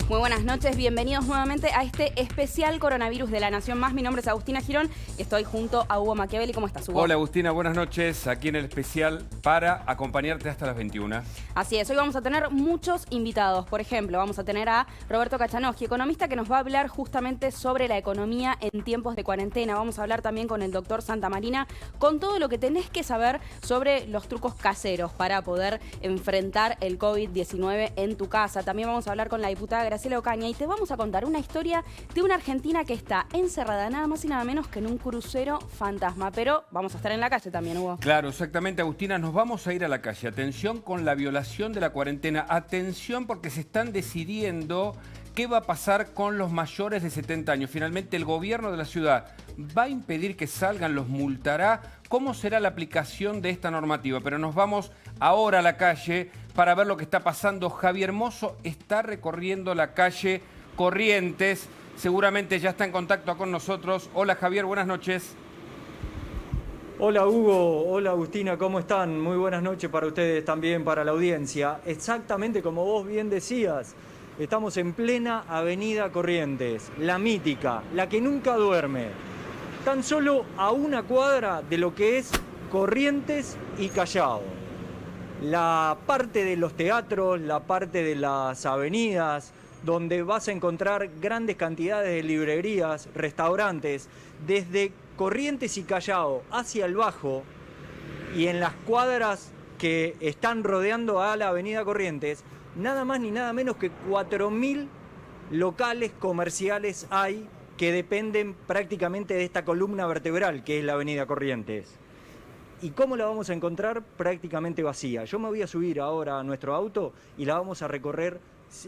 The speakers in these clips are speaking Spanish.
Muy buenas noches, bienvenidos nuevamente a este especial coronavirus de La Nación Más. Mi nombre es Agustina Girón y estoy junto a Hugo Machiavelli. ¿Cómo estás, Hugo? Hola Agustina, buenas noches, aquí en el especial para acompañarte hasta las 21. Así es, hoy vamos a tener muchos invitados. Por ejemplo, vamos a tener a Roberto Kachanowski, economista, que nos va a hablar justamente sobre la economía en tiempos de cuarentena. Vamos a hablar también con el doctor Santamarina, con todo lo que tenés que saber sobre los trucos caseros para poder enfrentar el COVID-19 en tu casa. También vamos a hablar con la diputada Graciela Ocaña y te vamos a contar una historia de una argentina que está encerrada nada más y nada menos que en un crucero fantasma. Pero vamos a estar en la calle también, Hugo. Claro, exactamente, Agustina, nos vamos a ir a la calle. Atención con la violación de la cuarentena. Atención porque se están decidiendo qué va a pasar con los mayores de 70 años. Finalmente el gobierno de la ciudad va a impedir que salgan, los multará. ¿Cómo será la aplicación de esta normativa? Pero nos vamos ahora a la calle para ver lo que está pasando. Javier Mozo está recorriendo la calle Corrientes. Seguramente ya está en contacto con nosotros. Hola Javier, buenas noches. Hola Hugo, hola Agustina, ¿cómo están? Muy buenas noches para ustedes también, para la audiencia. Exactamente como vos bien decías, estamos en plena avenida Corrientes, la mítica, la que nunca duerme. Tan solo a una cuadra de lo que es Corrientes y Callao. La parte de los teatros, la parte de las avenidas, donde vas a encontrar grandes cantidades de librerías, restaurantes, desde Corrientes y Callao hacia el Bajo y en las cuadras que están rodeando a la avenida Corrientes, nada más ni nada menos que 4.000 locales comerciales hay que dependen prácticamente de esta columna vertebral que es la avenida Corrientes. ¿Y cómo la vamos a encontrar? Prácticamente vacía. Yo me voy a subir ahora a nuestro auto y la vamos a recorrer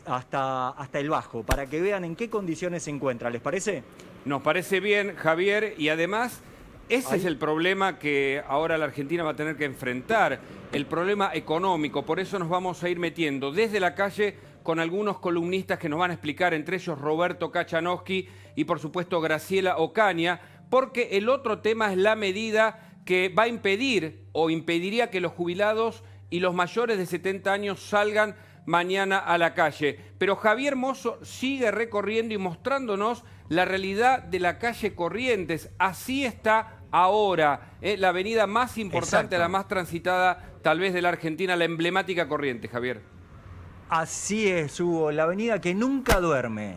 hasta el Bajo para que vean en qué condiciones se encuentra. ¿Les parece? Nos parece bien, Javier, y además ese es el problema que ahora la Argentina va a tener que enfrentar, el problema económico. Por eso nos vamos a ir metiendo desde la calle con algunos columnistas que nos van a explicar, entre ellos Roberto Kachanowski y por supuesto Graciela Ocaña, porque el otro tema es la medida que va a impedir o impediría que los jubilados y los mayores de 70 años salgan mañana a la calle. Pero Javier Mozo sigue recorriendo y mostrándonos la realidad de la calle Corrientes. Así está ahora, la avenida más importante, la más transitada tal vez de la Argentina, la emblemática Corrientes, Javier. Así es, Hugo, la avenida que nunca duerme.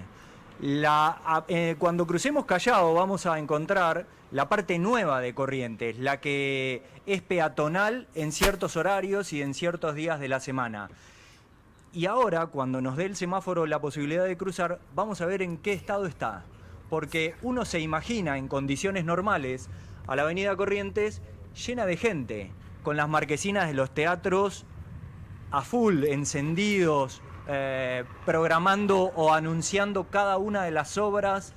Cuando crucemos Callao vamos a encontrar la parte nueva de Corrientes, la que es peatonal en ciertos horarios y en ciertos días de la semana. Y ahora, cuando nos dé el semáforo la posibilidad de cruzar, vamos a ver en qué estado está. Porque uno se imagina en condiciones normales a la avenida Corrientes llena de gente, con las marquesinas de los teatros a full, encendidos, programando o anunciando cada una de las obras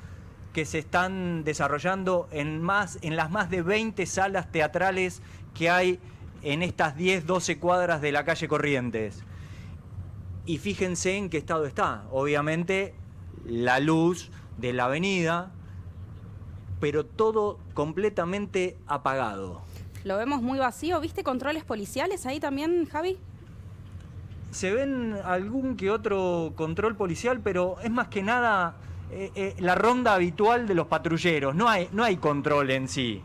que se están desarrollando en las más de 20 salas teatrales que hay en estas 10, 12 cuadras de la calle Corrientes. Y fíjense en qué estado está. Obviamente, la luz de la avenida, pero todo completamente apagado. Lo vemos muy vacío. ¿Viste controles policiales ahí también, Javi? Se ven algún que otro control policial, pero es más que nada la ronda habitual de los patrulleros. No hay control en sí.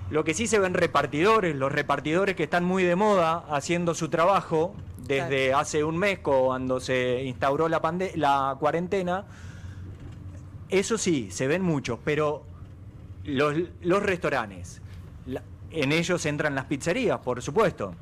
Lo que sí se ven repartidores, los repartidores que están muy de moda haciendo su trabajo desde hace un mes cuando se instauró la cuarentena. Eso sí, se ven muchos, pero los restaurantes, en ellos entran las pizzerías, por supuesto,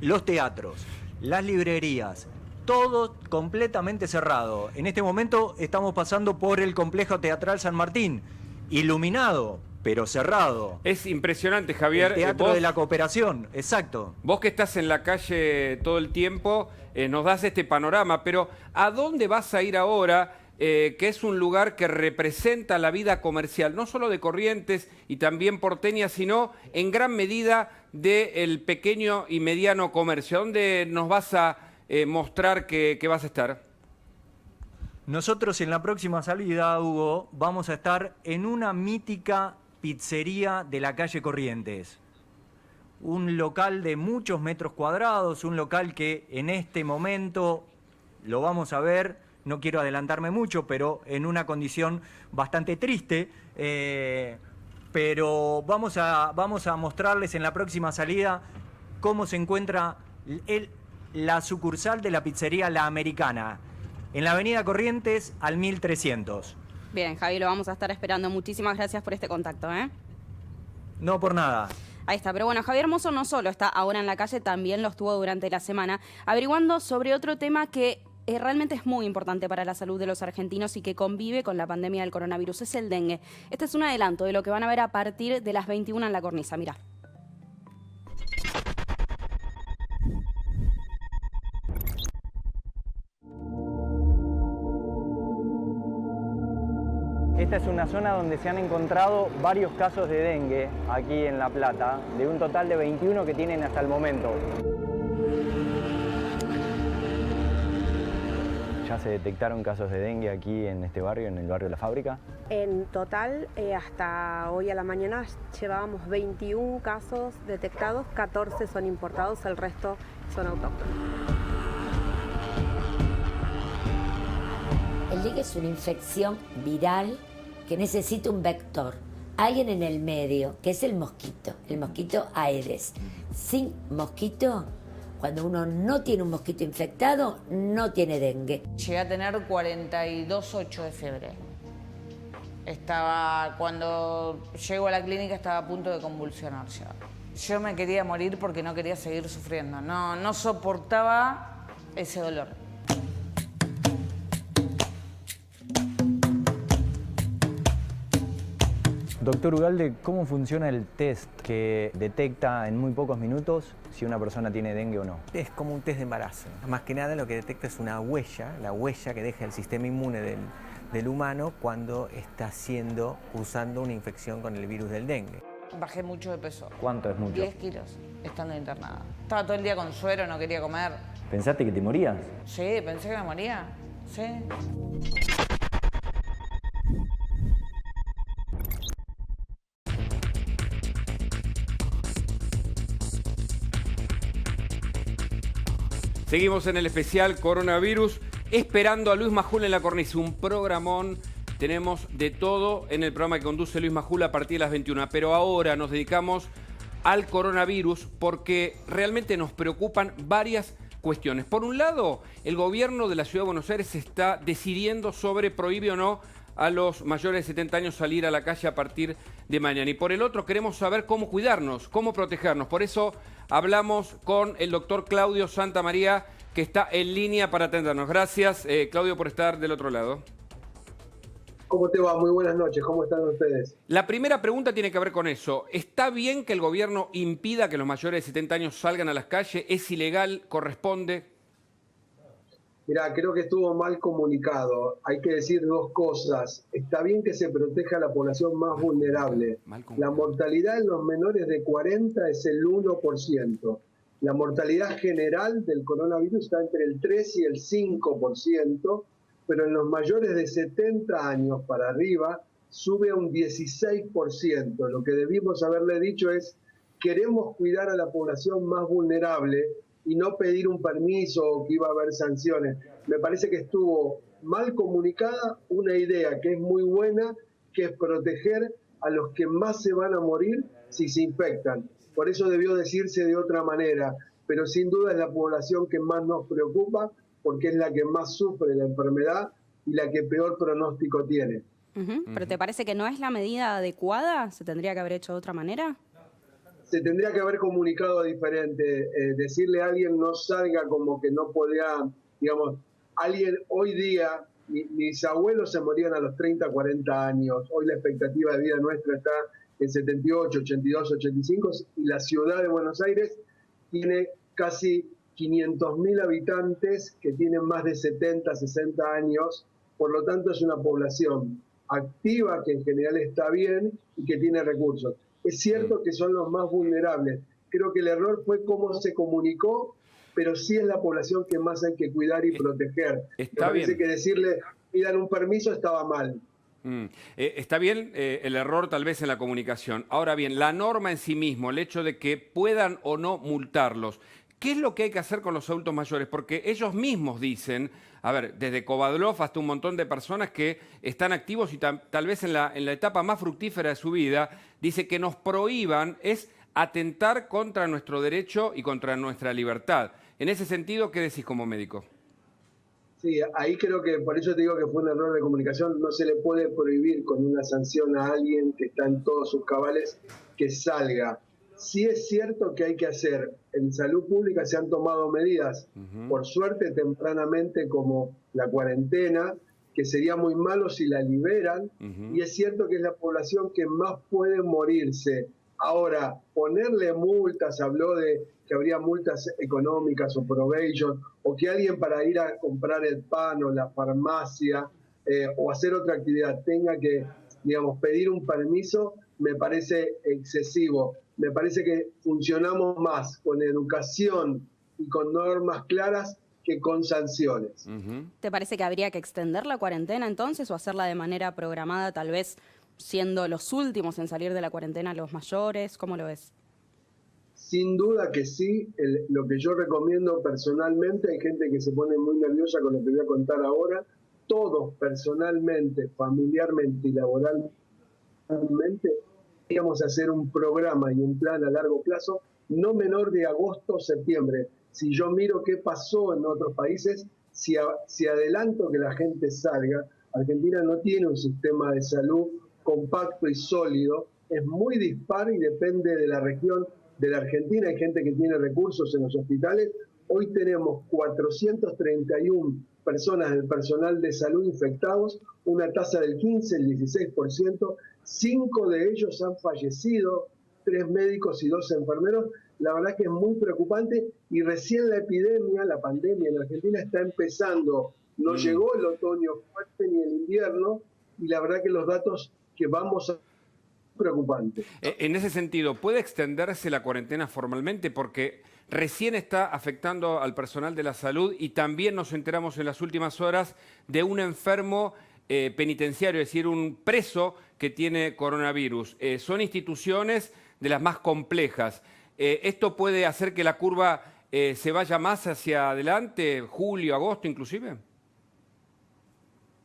los teatros, las librerías, todo completamente cerrado. En este momento estamos pasando por el Complejo Teatral San Martín, iluminado, pero cerrado. Es impresionante, Javier. El Teatro de la Cooperación, exacto. Vos que estás en la calle todo el tiempo, nos das este panorama, pero ¿a dónde vas a ir ahora? Que es un lugar que representa la vida comercial, no solo de Corrientes y también porteña, sino en gran medida del pequeño y mediano comercio. ¿Dónde nos vas a mostrar que vas a estar? Nosotros en la próxima salida, Hugo, vamos a estar en una mítica pizzería de la calle Corrientes. Un local de muchos metros cuadrados, un local que en este momento lo vamos a ver, no quiero adelantarme mucho, pero en una condición bastante triste. Pero vamos a mostrarles en la próxima salida cómo se encuentra la sucursal de la pizzería La Americana, en la avenida Corrientes al 1300. Bien, Javi, lo vamos a estar esperando. Muchísimas gracias por este contacto, ¿eh? No por nada. Ahí está, pero bueno, Javier Mozo no solo está ahora en la calle, también lo estuvo durante la semana, averiguando sobre otro tema que realmente es muy importante para la salud de los argentinos y que convive con la pandemia del coronavirus, es el dengue. Este es un adelanto de lo que van a ver a partir de las 21 en La Cornisa, mirá. Esta es una zona donde se han encontrado varios casos de dengue aquí en La Plata, de un total de 21 que tienen hasta el momento. ¿Ya se detectaron casos de dengue aquí en este barrio, en el barrio de La Fábrica? En total, hasta hoy a la mañana llevábamos 21 casos detectados, 14 son importados, el resto son autóctonos. El dengue es una infección viral que necesita un vector, alguien en el medio, que es el mosquito Aedes. Sin mosquito, cuando uno no tiene un mosquito infectado, no tiene dengue. Llegué a tener 42,8 de fiebre. Cuando llego a la clínica estaba a punto de convulsionar ya. Yo me quería morir porque no quería seguir sufriendo, no soportaba ese dolor. Doctor Ugalde, ¿cómo funciona el test que detecta en muy pocos minutos si una persona tiene dengue o no? Es como un test de embarazo. Más que nada lo que detecta es una huella, la huella que deja el sistema inmune del humano cuando está usando una infección con el virus del dengue. Bajé mucho de peso. ¿Cuánto es mucho? 10 kilos, estando internada. Estaba todo el día con suero, no quería comer. ¿Pensaste que te morías? Sí, pensé que me moría. Sí. Seguimos en el especial coronavirus, esperando a Luis Majul en La Cornisa, un programón. Tenemos de todo en el programa que conduce Luis Majul a partir de las 21. Pero ahora nos dedicamos al coronavirus porque realmente nos preocupan varias cuestiones. Por un lado, el gobierno de la Ciudad de Buenos Aires está decidiendo sobre prohíbe o no a los mayores de 70 años salir a la calle a partir de mañana. Y por el otro, queremos saber cómo cuidarnos, cómo protegernos. Por eso hablamos con el doctor Claudio Santamaría, que está en línea para atendernos. Gracias, Claudio, por estar del otro lado. ¿Cómo te va? Muy buenas noches. ¿Cómo están ustedes? La primera pregunta tiene que ver con eso. ¿Está bien que el gobierno impida que los mayores de 70 años salgan a las calles? ¿Es ilegal? ¿Corresponde? Mirá, creo que estuvo mal comunicado. Hay que decir dos cosas. Está bien que se proteja a la población más vulnerable. La mortalidad en los menores de 40 es el 1%. La mortalidad general del coronavirus está entre el 3 y el 5%, pero en los mayores de 70 años para arriba sube a un 16%. Lo que debimos haberle dicho es, queremos cuidar a la población más vulnerable y no pedir un permiso o que iba a haber sanciones. Me parece que estuvo mal comunicada una idea que es muy buena, que es proteger a los que más se van a morir si se infectan. Por eso debió decirse de otra manera, pero sin duda es la población que más nos preocupa porque es la que más sufre la enfermedad y la que peor pronóstico tiene. ¿Pero te parece que no es la medida adecuada? ¿Se tendría que haber hecho de otra manera? Se tendría que haber comunicado diferente, decirle a alguien no salga como que no podía, digamos, alguien hoy día, mis abuelos se morían a los 30, 40 años, hoy la expectativa de vida nuestra está en 78, 82, 85 y la ciudad de Buenos Aires tiene casi 500.000 habitantes que tienen más de 70, 60 años, por lo tanto es una población activa que en general está bien y que tiene recursos. Es cierto que son los más vulnerables. Creo que el error fue cómo se comunicó, pero sí es la población que más hay que cuidar y proteger. Me parece que decirle, pidan un permiso, estaba mal. Está bien el error tal vez en la comunicación. Ahora bien, la norma en sí mismo, el hecho de que puedan o no multarlos, ¿qué es lo que hay que hacer con los adultos mayores? Porque ellos mismos dicen, a ver, desde Kovadlov hasta un montón de personas que están activos y tal vez en la etapa más fructífera de su vida, dice que nos prohíban es atentar contra nuestro derecho y contra nuestra libertad. En ese sentido, ¿qué decís como médico? Sí, ahí creo que, por eso te digo que fue un error de comunicación, no se le puede prohibir con una sanción a alguien que está en todos sus cabales que salga. Sí es cierto que hay que hacer, en salud pública se han tomado medidas, por suerte tempranamente, como la cuarentena, que sería muy malo si la liberan, y es cierto que es la población que más puede morirse. Ahora, ponerle multas, habló de que habría multas económicas o probation, o que alguien para ir a comprar el pan o la farmacia o hacer otra actividad tenga que, digamos, pedir un permiso, me parece excesivo. Me parece que funcionamos más con educación y con normas claras que con sanciones. ¿Te parece que habría que extender la cuarentena entonces o hacerla de manera programada, tal vez siendo los últimos en salir de la cuarentena los mayores? ¿Cómo lo ves? Sin duda que sí. Lo que yo recomiendo personalmente, hay gente que se pone muy nerviosa con lo que voy a contar ahora, todos personalmente, familiarmente y laboralmente, íbamos a hacer un programa y un plan a largo plazo, no menor de agosto o septiembre. Si yo miro qué pasó en otros países, si adelanto que la gente salga, Argentina no tiene un sistema de salud compacto y sólido, es muy dispar y depende de la región de la Argentina. Hay gente que tiene recursos en los hospitales. Hoy tenemos 431 personas del personal de salud infectados, una tasa del 15, el 16%, 5 de ellos han fallecido, 3 médicos y 2 enfermeros. La verdad que es muy preocupante y recién la epidemia, la pandemia en Argentina está empezando. No llegó el otoño fuerte ni el invierno y la verdad que los datos que vamos a preocupante. En ese sentido, ¿puede extenderse la cuarentena formalmente? Porque recién está afectando al personal de la salud y también nos enteramos en las últimas horas de un enfermo penitenciario, es decir, un preso que tiene coronavirus. Son instituciones de las más complejas. ¿Esto puede hacer que la curva se vaya más hacia adelante, julio, agosto inclusive?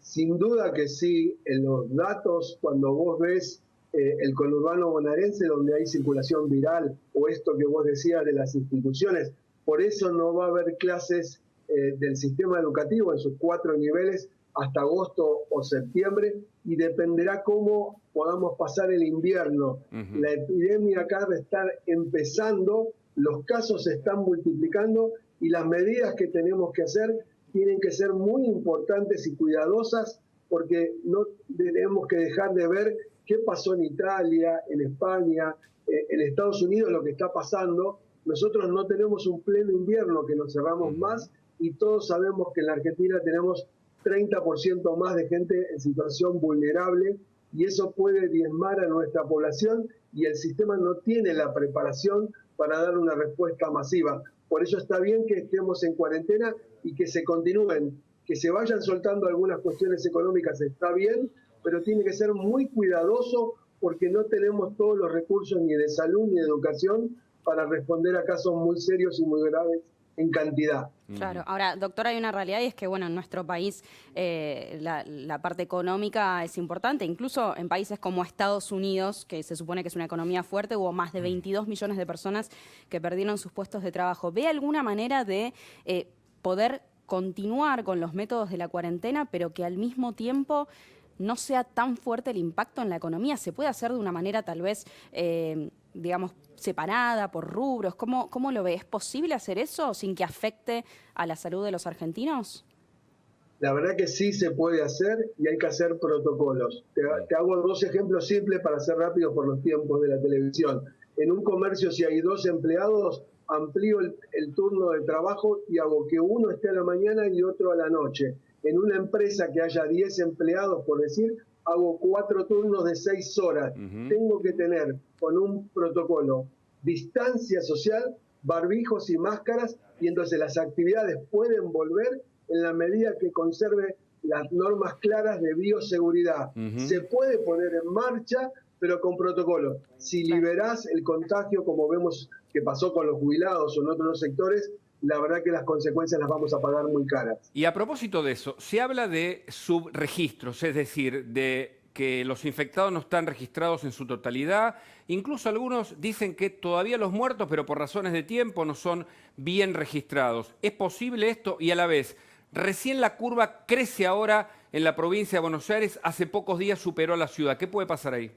Sin duda que sí. En los datos, cuando vos ves el conurbano bonaerense, donde hay circulación viral, o esto que vos decías de las instituciones, por eso no va a haber clases del sistema educativo en sus 4 niveles hasta agosto o septiembre, y dependerá cómo podamos pasar el invierno. La epidemia acá de estar empezando, los casos se están multiplicando y las medidas que tenemos que hacer tienen que ser muy importantes y cuidadosas, porque no tenemos que dejar de ver qué pasó en Italia, en España, en Estados Unidos, lo que está pasando. Nosotros no tenemos un pleno invierno, que nos cerramos más, y todos sabemos que en la Argentina tenemos 30% más de gente en situación vulnerable, y eso puede diezmar a nuestra población, y el sistema no tiene la preparación para dar una respuesta masiva. Por eso está bien que estemos en cuarentena y que se continúen, que se vayan soltando algunas cuestiones económicas, está bien, pero tiene que ser muy cuidadoso porque no tenemos todos los recursos ni de salud ni de educación para responder a casos muy serios y muy graves en cantidad. Claro. Ahora, doctor, hay una realidad y es que, bueno, en nuestro país la parte económica es importante. Incluso en países como Estados Unidos, que se supone que es una economía fuerte, hubo más de 22 millones de personas que perdieron sus puestos de trabajo. ¿Ve alguna manera de poder continuar con los métodos de la cuarentena, pero que al mismo tiempo no sea tan fuerte el impacto en la economía? ¿Se puede hacer de una manera tal vez, digamos, separada por rubros? ¿Cómo lo ve? ¿Es posible hacer eso sin que afecte a la salud de los argentinos? La verdad que sí se puede hacer y hay que hacer protocolos. Te hago 2 ejemplos simples para ser rápidos por los tiempos de la televisión. En un comercio, si hay 2 empleados, amplío el turno de trabajo y hago que uno esté a la mañana y otro a la noche. En una empresa que haya 10 empleados, por decir, hago 4 turnos de 6 horas. Tengo que tener con un protocolo distancia social, barbijos y máscaras, y entonces las actividades pueden volver en la medida que conserve las normas claras de bioseguridad. Se puede poner en marcha, pero con protocolo. Si liberás el contagio, como vemos que pasó con los jubilados o en otros sectores, la verdad que las consecuencias las vamos a pagar muy caras. Y a propósito de eso, se habla de subregistros, es decir, de que los infectados no están registrados en su totalidad. Incluso algunos dicen que todavía los muertos, pero por razones de tiempo, no son bien registrados. ¿Es posible esto? Y a la vez, recién la curva crece ahora en la provincia de Buenos Aires, hace pocos días superó a la ciudad. ¿Qué puede pasar ahí?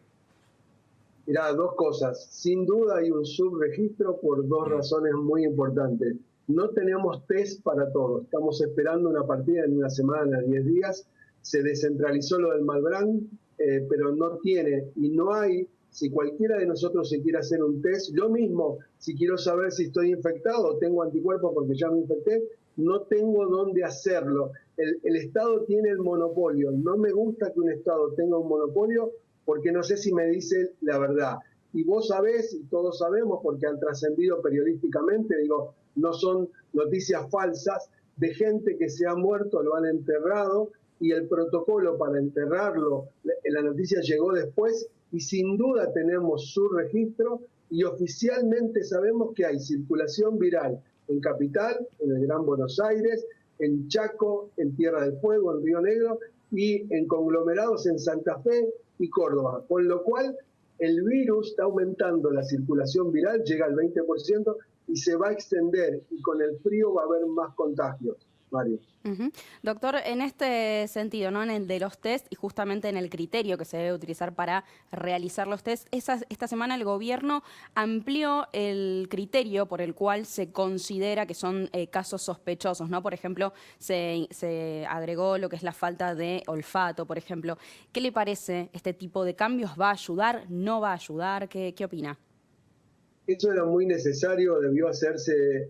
Mirá, dos cosas. Sin duda hay un subregistro por dos razones muy importantes. No tenemos test para todos. Estamos esperando una partida en una semana, 10 días. Se descentralizó lo del Malbrán, pero no tiene y no hay. Si cualquiera de nosotros se quiere hacer un test, yo mismo, si quiero saber si estoy infectado o tengo anticuerpos porque ya me infecté, no tengo dónde hacerlo. El Estado tiene el monopolio. No me gusta que un Estado tenga un monopolio porque no sé si me dice la verdad. Y vos sabés, y todos sabemos, porque han trascendido periodísticamente, digo, no son noticias falsas, de gente que se ha muerto, lo han enterrado, y el protocolo para enterrarlo, la noticia llegó después, y sin duda tenemos su registro, y oficialmente sabemos que hay circulación viral en Capital, en el Gran Buenos Aires, en Chaco, en Tierra del Fuego, en Río Negro, y en conglomerados en Santa Fe y Córdoba. Con lo cual, el virus está aumentando la circulación viral, llega al 20%, y se va a extender, y con el frío va a haber más contagios. Mario. Doctor, en este sentido, ¿no? En el de los test y justamente en el criterio que se debe utilizar para realizar los test, esta semana el gobierno amplió el criterio por el cual se considera que son casos sospechosos, ¿no? Por ejemplo, se agregó lo que es la falta de olfato, por ejemplo. ¿Qué le parece este tipo de cambios? ¿Va a ayudar? ¿No va a ayudar? ¿Qué opina? Eso era muy necesario, debió hacerse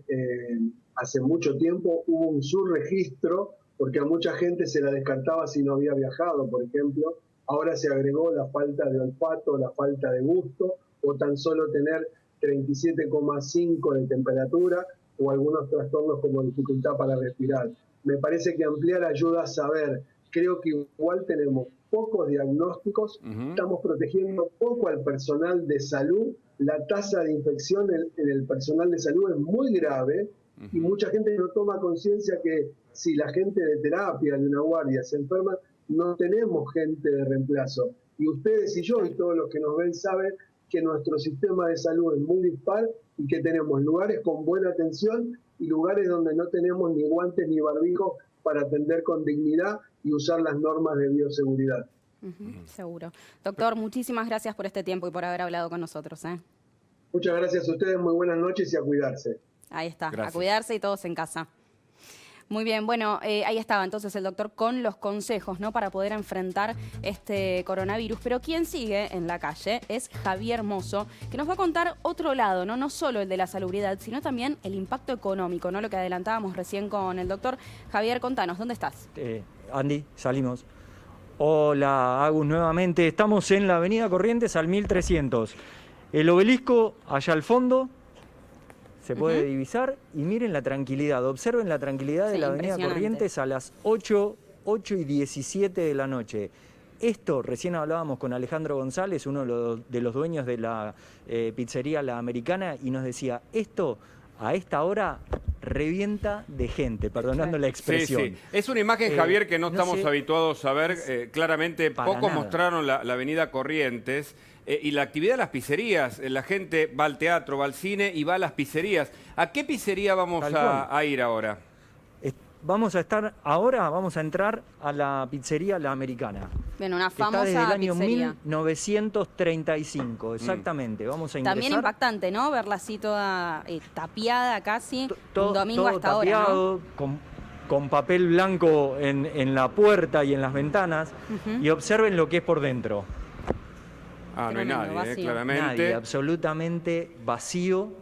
hace mucho tiempo. Hubo un subregistro, porque a mucha gente se la descartaba si no había viajado, por ejemplo. Ahora se agregó la falta de olfato, la falta de gusto, o tan solo tener 37,5 de temperatura, o algunos trastornos como dificultad para respirar. Me parece que ampliar ayuda a saber. Creo que igual tenemos pocos diagnósticos, estamos protegiendo poco al personal de salud. La tasa de infección en el personal de salud es muy grave, y mucha gente no toma conciencia que si la gente de terapia, de una guardia, se enferma, no tenemos gente de reemplazo. Y ustedes y yo y todos los que nos ven saben que nuestro sistema de salud es muy dispar y que tenemos lugares con buena atención y lugares donde no tenemos ni guantes ni barbijo para atender con dignidad y usar las normas de bioseguridad. Seguro. Doctor, muchísimas gracias por este tiempo y por haber hablado con nosotros. Muchas gracias a ustedes, muy buenas noches y a cuidarse. Ahí está, Gracias. A cuidarse y todos en casa. Muy bien, bueno, ahí estaba entonces el doctor con los consejos, ¿no? Para poder enfrentar este coronavirus. Pero quien sigue en la calle es Javier Mozo, que nos va a contar otro lado, ¿no? No solo el de la salubridad, sino también el impacto económico, ¿no? Lo que adelantábamos recién con el doctor. Javier, contanos, ¿dónde estás? Andy, salimos. Hola, Agus, nuevamente. Estamos en la avenida Corrientes al 1300. El obelisco allá al fondo se puede divisar y miren la tranquilidad, observen la tranquilidad de la avenida Corrientes a las 8:17 de la noche. Esto, recién hablábamos con Alejandro González, uno de los dueños de la pizzería La Americana, y nos decía, esto a esta hora revienta de gente, perdonando la expresión. Sí, sí. Es una imagen, Javier, que no estamos habituados a ver. Claramente, pocos mostraron la avenida Corrientes. Y la actividad de las pizzerías, la gente va al teatro, va al cine y va a las pizzerías. ¿A qué pizzería vamos a ir ahora? Vamos a entrar a la pizzería La Americana. Bien, una famosa Está desde el año pizzería. 1935, exactamente. Vamos a ingresar. También impactante, ¿no? Verla así toda tapiada casi, un domingo todo hasta tapiado, ahora, ¿no? Con papel blanco en la puerta y en las ventanas. Y observen lo que es por dentro. No hay nadie, claramente. Nadie, absolutamente vacío.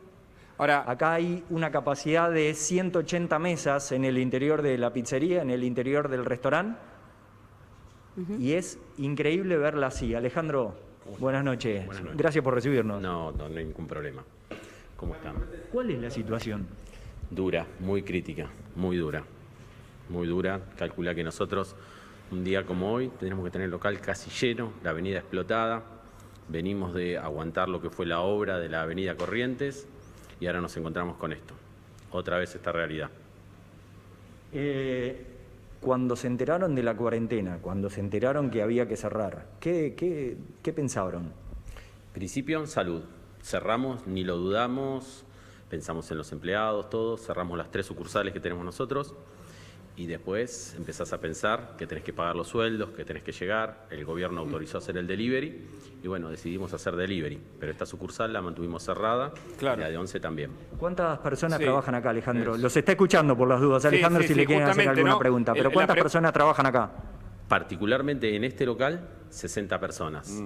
Ahora, acá hay una capacidad de 180 mesas en el interior de la pizzería, en el interior del restaurante. Y es increíble verla así. Alejandro, buenas noches. Buenas noches. Gracias por recibirnos. No hay ningún problema. ¿Cómo están? ¿Cuál es la situación? Dura, muy crítica, muy dura. Muy dura. Calcula que nosotros, un día como hoy, tenemos que tener el local casi lleno, la avenida explotada. Venimos de aguantar lo que fue la obra de la avenida Corrientes y ahora nos encontramos con esto. otra vez esta realidad. Cuando se enteraron de la cuarentena, cuando se enteraron que había que cerrar, ¿qué pensaron? En principio, salud. Cerramos, ni lo dudamos, pensamos en los empleados, todos, cerramos las 3 sucursales que tenemos nosotros y después empezás a pensar que tenés que pagar los sueldos, que tenés que llegar, el gobierno autorizó hacer el delivery y bueno, decidimos hacer delivery, pero esta sucursal la mantuvimos cerrada, claro. Y la de 11 también. ¿Cuántas personas trabajan acá, Alejandro? Los está escuchando por las dudas, Alejandro, si le quieren hacer alguna pregunta, pero ¿cuántas personas trabajan acá? Particularmente en este local, 60 personas.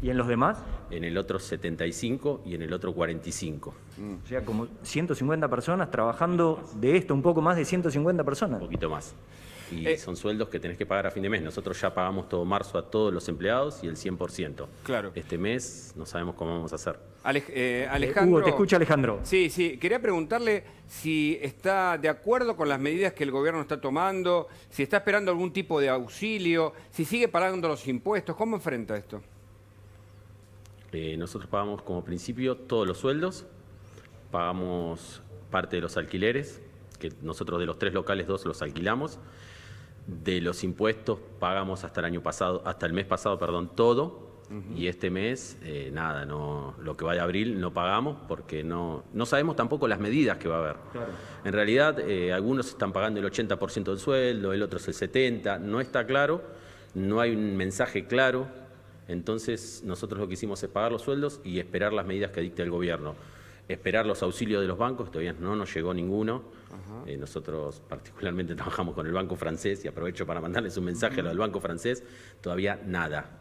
¿Y en los demás? En el otro 75 y en el otro 45. O sea, como 150 personas trabajando de esto, un poco más de 150 personas. Un poquito más. Y son sueldos que tenés que pagar a fin de mes. Nosotros ya pagamos todo marzo a todos los empleados y el 100%. Claro. Este mes no sabemos cómo vamos a hacer. Alejandro, Hugo, te escucha Alejandro. Sí. Quería preguntarle si está de acuerdo con las medidas que el gobierno está tomando, si está esperando algún tipo de auxilio, si sigue pagando los impuestos. ¿Cómo enfrenta esto? Nosotros pagamos como principio todos los sueldos, pagamos parte de los alquileres, que nosotros de los 3 locales 2 los alquilamos, de los impuestos pagamos hasta el mes pasado, todo, y este mes nada, lo que va de abril no pagamos porque no sabemos tampoco las medidas que va a haber. Claro. En realidad algunos están pagando el 80% del sueldo, el otro es el 70%, no está claro, no hay un mensaje claro. Entonces nosotros lo que hicimos es pagar los sueldos y esperar las medidas que dicte el gobierno. Esperar los auxilios de los bancos, todavía no nos llegó ninguno. Nosotros particularmente trabajamos con el Banco Francés y aprovecho para mandarles un mensaje a lo del Banco Francés, todavía nada.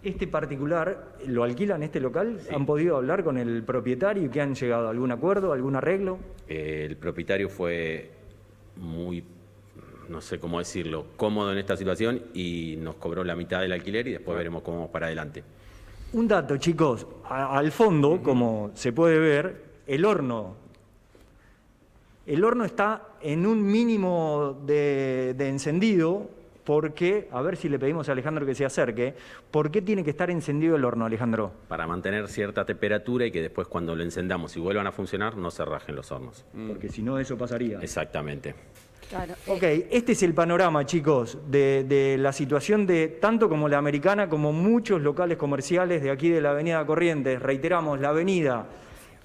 ¿Este particular lo alquilan, este local? Sí. ¿Han podido hablar con el propietario y que han llegado a algún acuerdo, algún arreglo? El propietario fue muy, no sé cómo decirlo, cómodo en esta situación y nos cobró la mitad del alquiler y después veremos cómo vamos para adelante. Un dato, chicos, al fondo, como se puede ver, el horno está en un mínimo de encendido porque, a ver si le pedimos a Alejandro que se acerque, ¿por qué tiene que estar encendido el horno, Alejandro? Para mantener cierta temperatura y que después cuando lo encendamos y vuelvan a funcionar no se rajen los hornos. Porque si no eso pasaría. Exactamente. Claro. Ok, este es el panorama, chicos, de la situación de tanto como la Americana como muchos locales comerciales de aquí de la Avenida Corrientes. Reiteramos, la avenida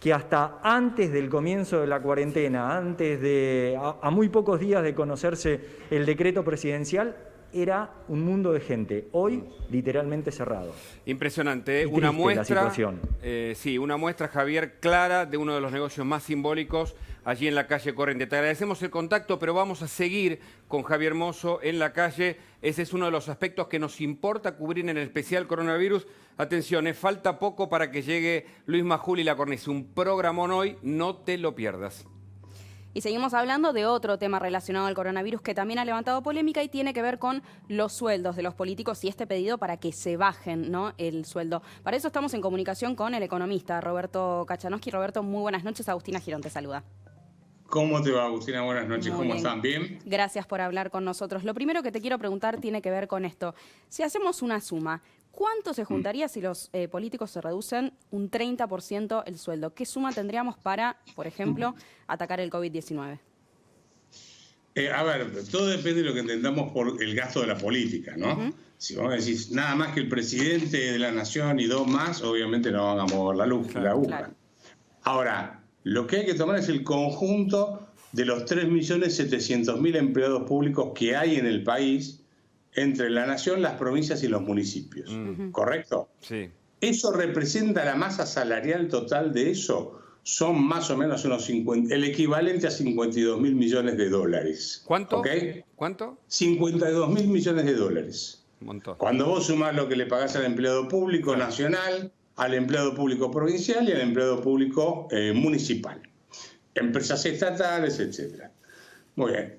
que hasta antes del comienzo de la cuarentena, antes de a muy pocos días de conocerse el decreto presidencial, era un mundo de gente. Hoy, literalmente cerrado. Impresionante, Y una triste muestra, la situación. Sí, una muestra, Javier, clara de uno de los negocios más simbólicos allí en la calle Corrientes. Te agradecemos el contacto, pero vamos a seguir con Javier Mozo en la calle. Ese es uno de los aspectos que nos importa cubrir en el especial coronavirus. Atención, falta poco para que llegue Luis Majul y La Cornisa. Un programón hoy, no te lo pierdas. Y seguimos hablando de otro tema relacionado al coronavirus que también ha levantado polémica y tiene que ver con los sueldos de los políticos y este pedido para que se bajen, ¿no?, el sueldo. Para eso estamos en comunicación con el economista Roberto Kachanowski. Roberto, muy buenas noches. Agustina Girón te saluda. ¿Cómo te va, Agustina? Buenas noches. ¿Cómo están? ¿Bien? Gracias por hablar con nosotros. Lo primero que te quiero preguntar tiene que ver con esto. Si hacemos una suma, ¿cuánto se juntaría si los políticos se reducen un 30% el sueldo? ¿Qué suma tendríamos para, por ejemplo, atacar el COVID-19? A ver, todo depende de lo que entendamos por el gasto de la política, ¿no? Si vos decís nada más que el presidente de la nación y 2 más, obviamente no van a mover la aguja. Claro. Ahora, lo que hay que tomar es el conjunto de los 3.700.000 empleados públicos que hay en el país entre la nación, las provincias y los municipios. ¿Correcto? Sí. Eso representa la masa salarial total de eso. Son más o menos el equivalente a 52.000 millones de dólares. ¿Cuánto? ¿Okay? ¿Cuánto? 52.000 millones de dólares. Un montón. Cuando vos sumás lo que le pagás al empleado público nacional, al empleado público provincial y al empleado público municipal. Empresas estatales, etc. Muy bien.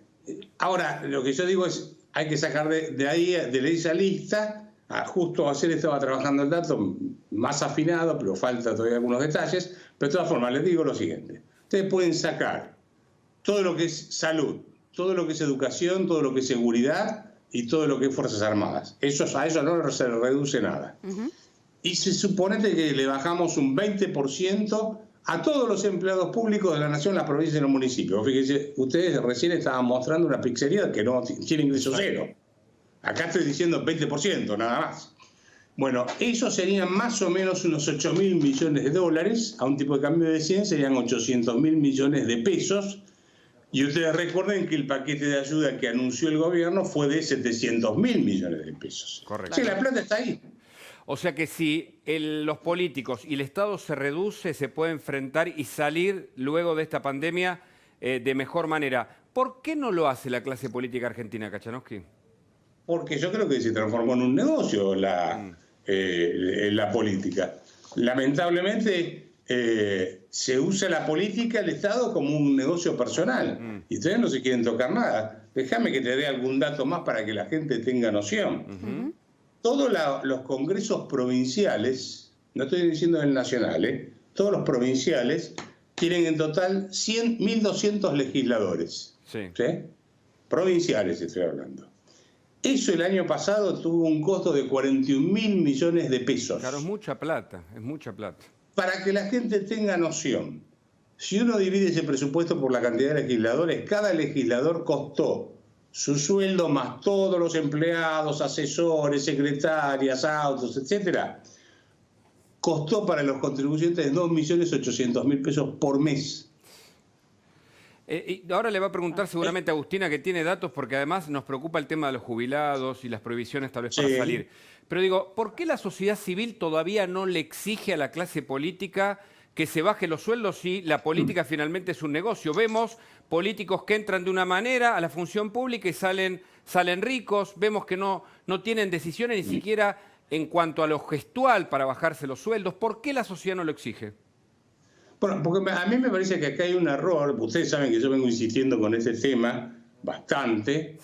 Ahora, lo que yo digo es, hay que sacar de ahí, de esa lista, justo ayer estaba trabajando el dato más afinado, pero falta todavía algunos detalles, pero de todas formas les digo lo siguiente. Ustedes pueden sacar todo lo que es salud, todo lo que es educación, todo lo que es seguridad y todo lo que es Fuerzas Armadas. A eso no se le reduce nada. Y se supone que le bajamos un 20% a todos los empleados públicos de la Nación, las provincias y los municipios. Fíjense, ustedes recién estaban mostrando una pizzería que no tiene ingreso cero. Acá estoy diciendo 20%, nada más. Bueno, eso serían más o menos unos 8.000 millones de dólares, a un tipo de cambio de 100 serían 800.000 millones de pesos. Y ustedes recuerden que el paquete de ayuda que anunció el gobierno fue de 700.000 millones de pesos. Correcto. Sí, la plata está ahí. O sea que si los políticos y el Estado se reduce, se puede enfrentar y salir luego de esta pandemia de mejor manera. ¿Por qué no lo hace la clase política argentina, Kachanowski? Porque yo creo que se transformó en un negocio la política. Lamentablemente se usa la política, el Estado, como un negocio personal. Y ustedes no se quieren tocar nada. Déjame que te dé algún dato más para que la gente tenga noción. Todos los congresos provinciales, no estoy diciendo el nacional, todos los provinciales tienen en total 1.200 legisladores. Sí. ¿Sí? Provinciales estoy hablando. Eso el año pasado tuvo un costo de 41.000 millones de pesos. Claro, es mucha plata, es mucha plata. Para que la gente tenga noción, si uno divide ese presupuesto por la cantidad de legisladores, cada legislador costó su sueldo más todos los empleados, asesores, secretarias, autos, etcétera, costó para los contribuyentes 2.800.000 pesos por mes. Y ahora le va a preguntar seguramente a Agustina, que tiene datos, porque además nos preocupa el tema de los jubilados y las prohibiciones tal vez para salir. Pero digo, ¿por qué la sociedad civil todavía no le exige a la clase política que se baje los sueldos si la política finalmente es un negocio? Vemos políticos que entran de una manera a la función pública y salen ricos, vemos que no tienen decisiones ni siquiera en cuanto a lo gestual para bajarse los sueldos. ¿Por qué la sociedad no lo exige? Bueno, porque a mí me parece que acá hay un error. Ustedes saben que yo vengo insistiendo con este tema bastante.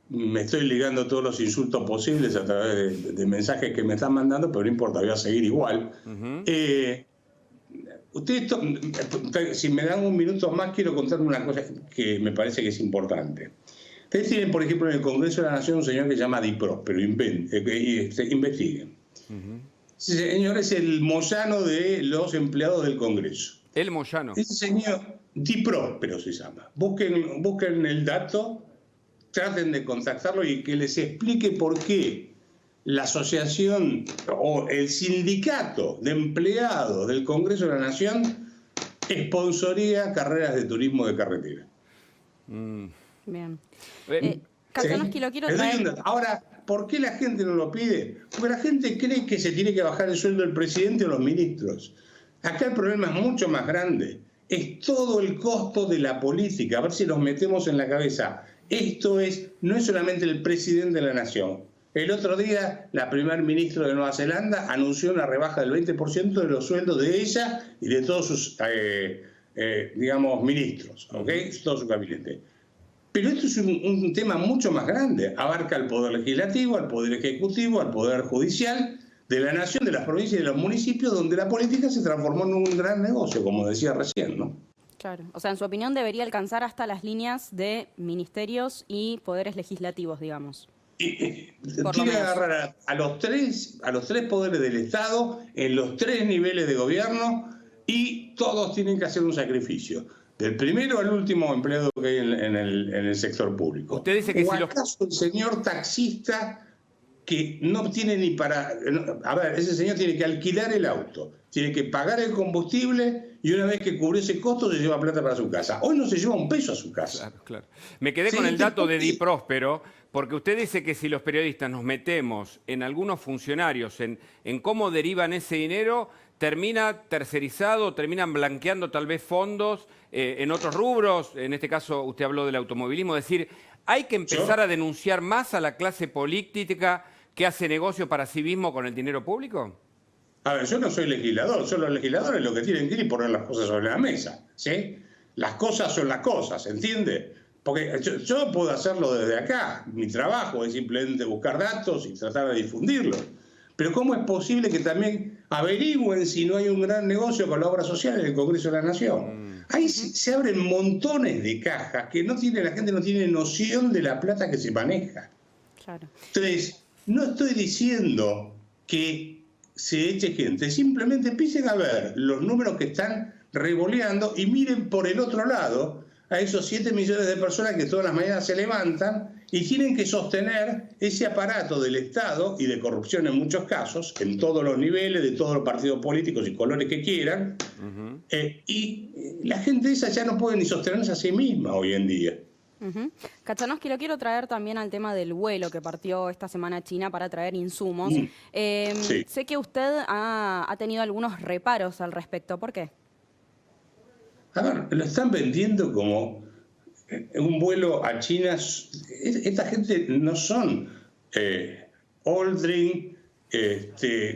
Me estoy ligando todos los insultos posibles a través de mensajes que me están mandando, pero no importa, voy a seguir igual. Ustedes, si me dan un minuto más, quiero contarles una cosa que me parece que es importante. Ustedes tienen, por ejemplo, en el Congreso de la Nación un señor que se llama Di Próspero, investiguen. Ese señor es el Moyano de los empleados del Congreso. El Moyano. Ese señor, Di Próspero se llama. Busquen el dato, traten de contactarlo y que les explique por qué la asociación o el sindicato de empleados del Congreso de la Nación sponsoría carreras de turismo de carretera. Bien. Kachanowski, lo quiero traer. Ahora, ¿por qué la gente no lo pide? Porque la gente cree que se tiene que bajar el sueldo del presidente o los ministros. Acá el problema es mucho más grande. Es todo el costo de la política. A ver si nos metemos en la cabeza. Esto no es solamente el presidente de la nación. El otro día, la primer ministra de Nueva Zelanda anunció una rebaja del 20% de los sueldos de ella y de todos sus, ministros, todo su gabinete. Pero esto es un tema mucho más grande. Abarca al Poder Legislativo, al Poder Ejecutivo, al Poder Judicial de la Nación, de las provincias y de los municipios, donde la política se transformó en un gran negocio, como decía recién, ¿no? Claro. O sea, en su opinión debería alcanzar hasta las líneas de ministerios y poderes legislativos, digamos. Tiene que agarrar a los tres poderes del Estado, en los 3 niveles de gobierno, y todos tienen que hacer un sacrificio. Del primero al último empleado que hay en el sector público. Usted dice que ¿O acaso el señor taxista que no tiene ni para... A ver, ese señor tiene que alquilar el auto, tiene que pagar el combustible y una vez que cubre ese costo se lleva plata para su casa. Hoy no se lleva un peso a su casa. Claro. Me quedé con el dato de Di Próspero, porque usted dice que si los periodistas nos metemos en algunos funcionarios, en cómo derivan ese dinero, termina tercerizado, terminan blanqueando tal vez fondos en otros rubros. En este caso usted habló del automovilismo. Es decir, hay que empezar a denunciar más a la clase política que hace negocio para sí mismo con el dinero público. A ver, yo no soy legislador, son los legisladores los que tienen que ir y poner las cosas sobre la mesa, ¿sí? Las cosas son las cosas, ¿entiende? Porque yo puedo hacerlo desde acá, mi trabajo es simplemente buscar datos y tratar de difundirlos. Pero ¿cómo es posible que también averigüen si no hay un gran negocio con la obra social en el Congreso de la Nación? Ahí se abren montones de cajas que la gente no tiene noción de la plata que se maneja. Claro. Entonces, no estoy diciendo que se eche gente. Simplemente empiecen a ver los números que están revoleando y miren por el otro lado a esos 7 millones de personas que todas las mañanas se levantan y tienen que sostener ese aparato del Estado y de corrupción en muchos casos, en todos los niveles, de todos los partidos políticos y colores que quieran, y la gente esa ya no puede ni sostenerse a sí misma hoy en día. Kachanowski, lo quiero traer también al tema del vuelo que partió esta semana a China para traer insumos. Sí. Sé que usted ha tenido algunos reparos al respecto. ¿Por qué? A ver, lo están vendiendo como un vuelo a China. Esta gente no son Aldrin,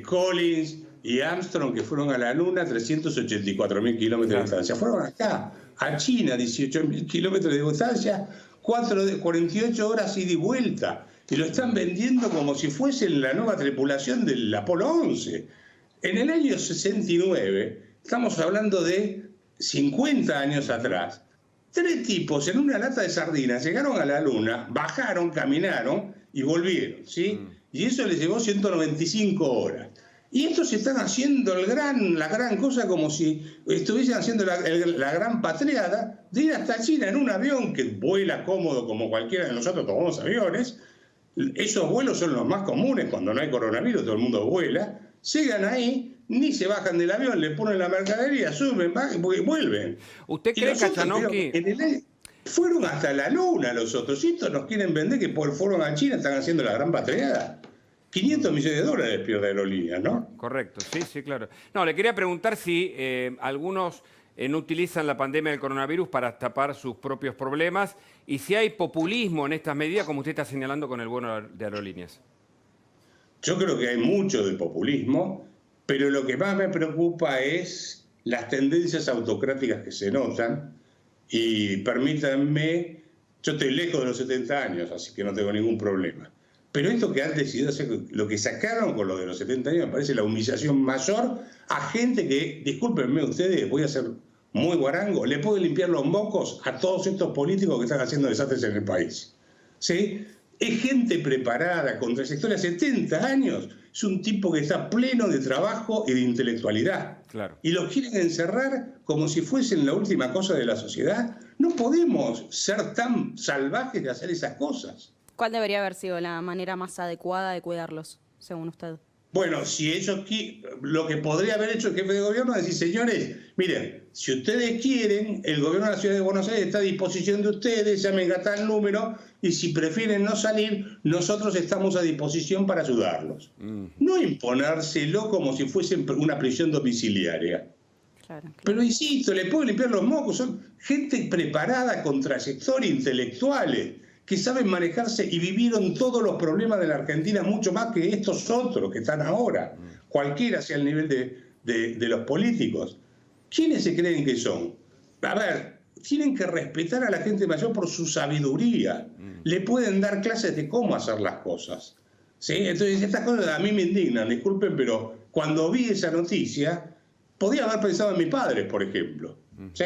Collins y Armstrong, que fueron a la Luna 384.000 kilómetros de distancia. Fueron acá, a China, 18.000 kilómetros de distancia, 48 horas ida y vuelta. Y lo están vendiendo como si fuesen la nueva tripulación del Apolo 11. En el año 69, estamos hablando de 50 años atrás, 3 tipos en una lata de sardinas llegaron a la Luna, bajaron, caminaron y volvieron, ¿sí? Y eso les llevó 195 horas. Y estos están haciendo la gran cosa como si estuviesen haciendo la gran patriada de ir hasta China en un avión que vuela cómodo como cualquiera de nosotros tomamos aviones. Esos vuelos son los más comunes cuando no hay coronavirus, todo el mundo vuela. Llegan ahí, ni se bajan del avión, le ponen la mercadería, suben, bajan, vuelven. ¿Usted cree, Kachanowski? Fueron hasta la Luna los otros, y estos nos quieren vender que fueron a China, están haciendo la gran patriada. 500 millones de dólares pierde Aerolíneas, ¿no? Correcto, sí, claro. No, le quería preguntar si algunos no utilizan la pandemia del coronavirus para tapar sus propios problemas y si hay populismo en estas medidas, como usted está señalando con el bono de Aerolíneas. Yo creo que hay mucho de populismo, pero lo que más me preocupa es las tendencias autocráticas que se notan. Y permítanme, yo estoy lejos de los 70 años, así que no tengo ningún problema. Pero esto que han decidido hacer, lo que sacaron con lo de los 70 años, me parece la humillación mayor a gente que, discúlpenme ustedes, voy a ser muy guarango, le puede limpiar los mocos a todos estos políticos que están haciendo desastres en el país. ¿Sí? Es gente preparada, con trayectoria de 70 años. Es un tipo que está pleno de trabajo y de intelectualidad. Claro. Y los quieren encerrar como si fuesen la última cosa de la sociedad. No podemos ser tan salvajes de hacer esas cosas. ¿Cuál debería haber sido la manera más adecuada de cuidarlos, según usted? Bueno, si ellos lo que podría haber hecho el jefe de gobierno es decir, señores, miren, si ustedes quieren, el gobierno de la ciudad de Buenos Aires está a disposición de ustedes, llamen a tal número, y si prefieren no salir, nosotros estamos a disposición para ayudarlos. No imponérselo como si fuesen una prisión domiciliaria. Claro. Pero insisto, le pueden limpiar los mocos, son gente preparada con trayectoria intelectuales, que saben manejarse y vivieron todos los problemas de la Argentina mucho más que estos otros que están ahora, cualquiera sea el nivel de los políticos. ¿Quiénes se creen que son? A ver, tienen que respetar a la gente mayor por su sabiduría. Le pueden dar clases de cómo hacer las cosas. ¿Sí? Entonces, estas cosas a mí me indignan, disculpen, pero cuando vi esa noticia, podía haber pensado en mi padre, por ejemplo. ¿Sí?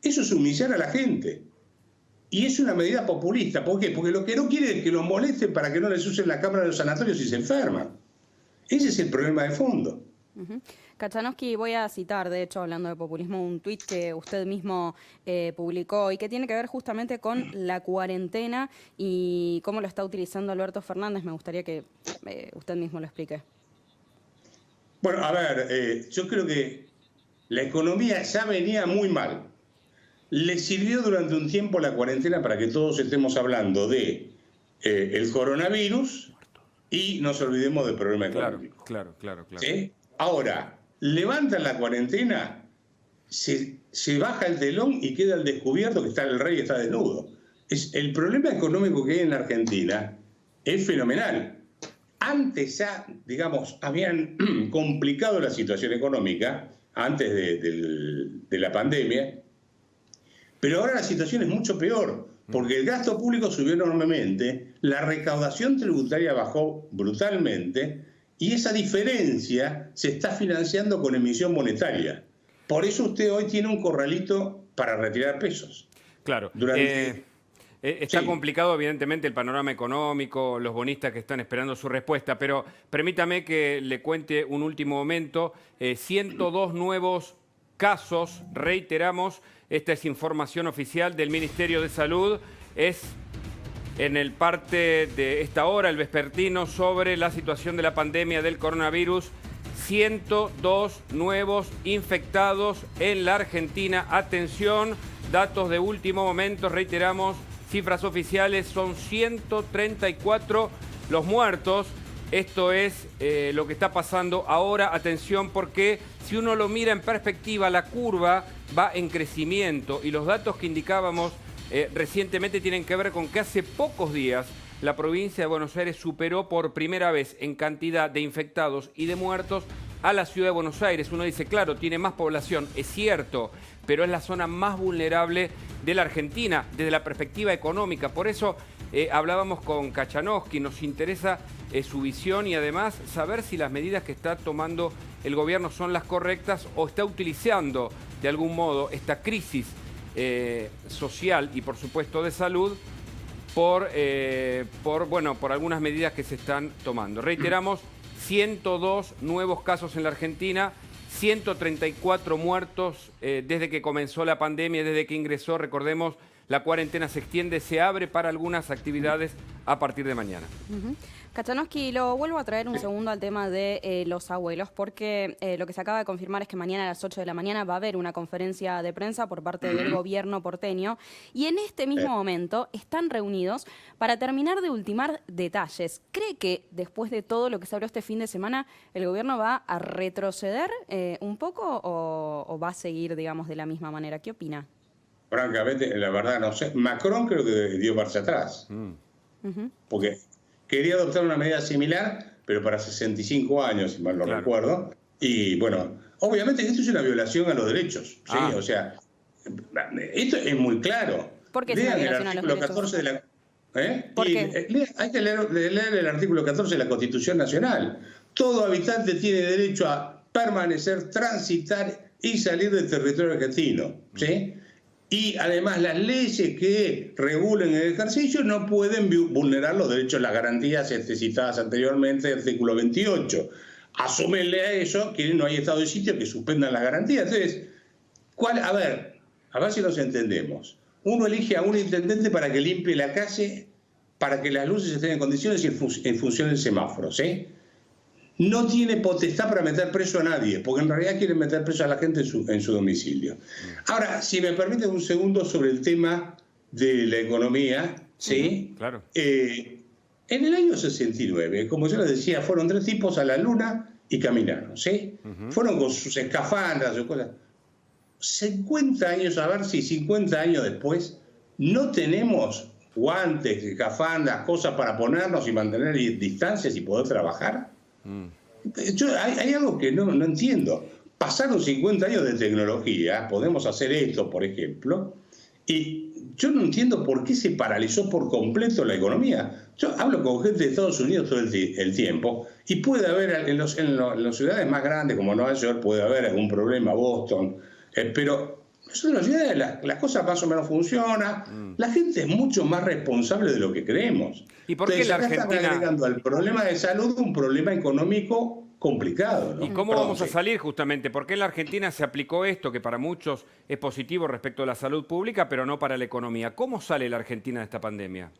Eso es humillar a la gente. Y es una medida populista. ¿Por qué? Porque lo que no quiere es que los molesten para que no les usen la cámara de los sanatorios y se enferman. Ese es el problema de fondo. Kachanowski, voy a citar, de hecho, hablando de populismo, un tuit que usted mismo publicó y que tiene que ver justamente con la cuarentena y cómo lo está utilizando Alberto Fernández. Me gustaría que usted mismo lo explique. Bueno, a ver, yo creo que la economía ya venía muy mal. Le sirvió durante un tiempo la cuarentena para que todos estemos hablando de el coronavirus y no nos olvidemos del problema económico. Claro. ¿Sí? Ahora, levantan la cuarentena, se baja el telón y queda al descubierto que el rey está desnudo. El problema económico que hay en la Argentina es fenomenal. Antes ya, digamos, habían complicado la situación económica, antes de la pandemia. Pero ahora la situación es mucho peor, porque el gasto público subió enormemente, la recaudación tributaria bajó brutalmente y esa diferencia se está financiando con emisión monetaria. Por eso usted hoy tiene un corralito para retirar pesos. Claro. Está complicado, evidentemente, el panorama económico, los bonistas que están esperando su respuesta, pero permítame que le cuente un último momento. 102 nuevos casos, reiteramos, esta es información oficial del Ministerio de Salud, es en el parte de esta hora, el vespertino, sobre la situación de la pandemia del coronavirus. 102 nuevos infectados en la Argentina. Atención, datos de último momento, reiteramos, cifras oficiales, son 134 los muertos. Esto es lo que está pasando ahora. Atención, porque si uno lo mira en perspectiva, la curva va en crecimiento y los datos que indicábamos recientemente tienen que ver con que hace pocos días la provincia de Buenos Aires superó por primera vez en cantidad de infectados y de muertos a la ciudad de Buenos Aires. Uno dice, claro, tiene más población, es cierto, pero es la zona más vulnerable de la Argentina desde la perspectiva económica. Por eso hablábamos con Kachanowski, nos interesa su visión y además saber si las medidas que está tomando el gobierno son las correctas o está utilizando de algún modo esta crisis social y por supuesto de salud por algunas medidas que se están tomando. Reiteramos, 102 nuevos casos en la Argentina, 134 muertos desde que comenzó la pandemia, desde que ingresó, recordemos, la cuarentena se extiende, se abre para algunas actividades a partir de mañana. Kachanowski, lo vuelvo a traer un segundo al tema de los abuelos, porque lo que se acaba de confirmar es que mañana a las 8 de la mañana va a haber una conferencia de prensa por parte del gobierno porteño y en este mismo momento están reunidos para terminar de ultimar detalles. ¿Cree que después de todo lo que se habló este fin de semana, el gobierno va a retroceder un poco o va a seguir, digamos, de la misma manera? ¿Qué opina? Francamente, la verdad no sé. Macron creo que dio marcha atrás. Porque quería adoptar una medida similar, pero para 65 años, si mal no recuerdo. Y bueno, obviamente esto es una violación a los derechos. ¿Sí? O sea, esto es muy claro. ¿Por qué es una violación a los derechos? 14 de la, ¿Por qué? Hay que leer el artículo 14 de la Constitución Nacional. Todo habitante tiene derecho a permanecer, transitar y salir del territorio argentino. ¿Sí? Y además las leyes que regulen el ejercicio no pueden vulnerar los derechos, las garantías citadas anteriormente del artículo 28. Asúmenle a eso que no hay estado de sitio que suspendan las garantías. Entonces, a ver si nos entendemos. Uno elige a un intendente para que limpie la calle, para que las luces estén en condiciones y en función del semáforo, ¿sí? No tiene potestad para meter preso a nadie, porque en realidad quieren meter preso a la gente en su domicilio. Ahora, si me permiten un segundo sobre el tema de la economía, ¿sí? Claro. En el año 69, como yo les decía, fueron 3 tipos a la luna y caminaron, ¿sí? Fueron con sus escafandras o cosas. 50 años, a ver si 50 años después no tenemos guantes, escafandras, cosas para ponernos y mantener distancias y poder trabajar. Hay algo que no entiendo. Pasaron 50 años de tecnología, podemos hacer esto, por ejemplo, y yo no entiendo por qué se paralizó por completo la economía. Yo hablo con gente de Estados Unidos todo el tiempo y puede haber en las ciudades más grandes como Nueva York, puede haber algún problema, Boston, pero en las ciudades las cosas más o menos funcionan. La gente es mucho más responsable de lo que creemos. ¿Y por qué la Argentina están agregando al problema de salud un problema económico complicado, ¿no? ¿Y cómo vamos a salir justamente? ¿Por qué en la Argentina se aplicó esto, que para muchos es positivo respecto a la salud pública, pero no para la economía? ¿Cómo sale la Argentina de esta pandemia?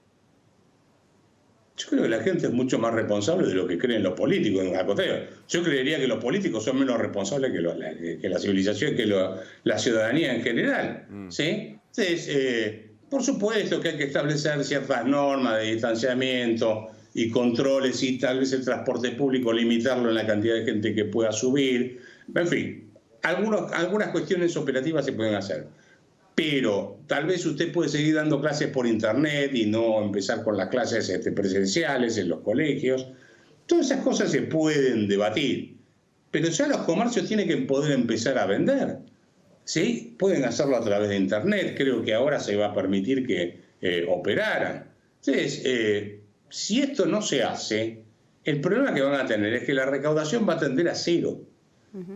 Yo creo que la gente es mucho más responsable de lo que creen los políticos. Al contrario, yo creería que los políticos son menos responsables que la civilización, que la ciudadanía en general. ¿Sí? Entonces, por supuesto que hay que establecer ciertas normas de distanciamiento y controles y tal vez el transporte público limitarlo en la cantidad de gente que pueda subir. En fin, algunas cuestiones operativas se pueden hacer. Pero tal vez usted puede seguir dando clases por internet y no empezar con las clases presenciales en los colegios. Todas esas cosas se pueden debatir. Pero ya los comercios tienen que poder empezar a vender. ¿Sí? Pueden hacerlo a través de internet. Creo que ahora se va a permitir que operaran. Entonces, si esto no se hace, el problema que van a tener es que la recaudación va a tender a cero.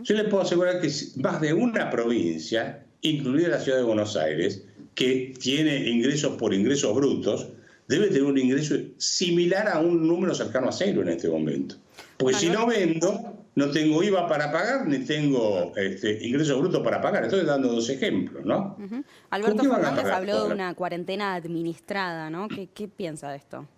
Yo les puedo asegurar que más de una provincia, incluida la ciudad de Buenos Aires, que tiene ingresos por ingresos brutos debe tener un ingreso similar a un número cercano a cero en este momento. Porque si no vendo, no tengo IVA para pagar, ni tengo ingresos brutos para pagar. Estoy dando dos ejemplos, ¿no? Alberto Fernández habló de una cuarentena administrada, ¿no? ¿Qué piensa de esto?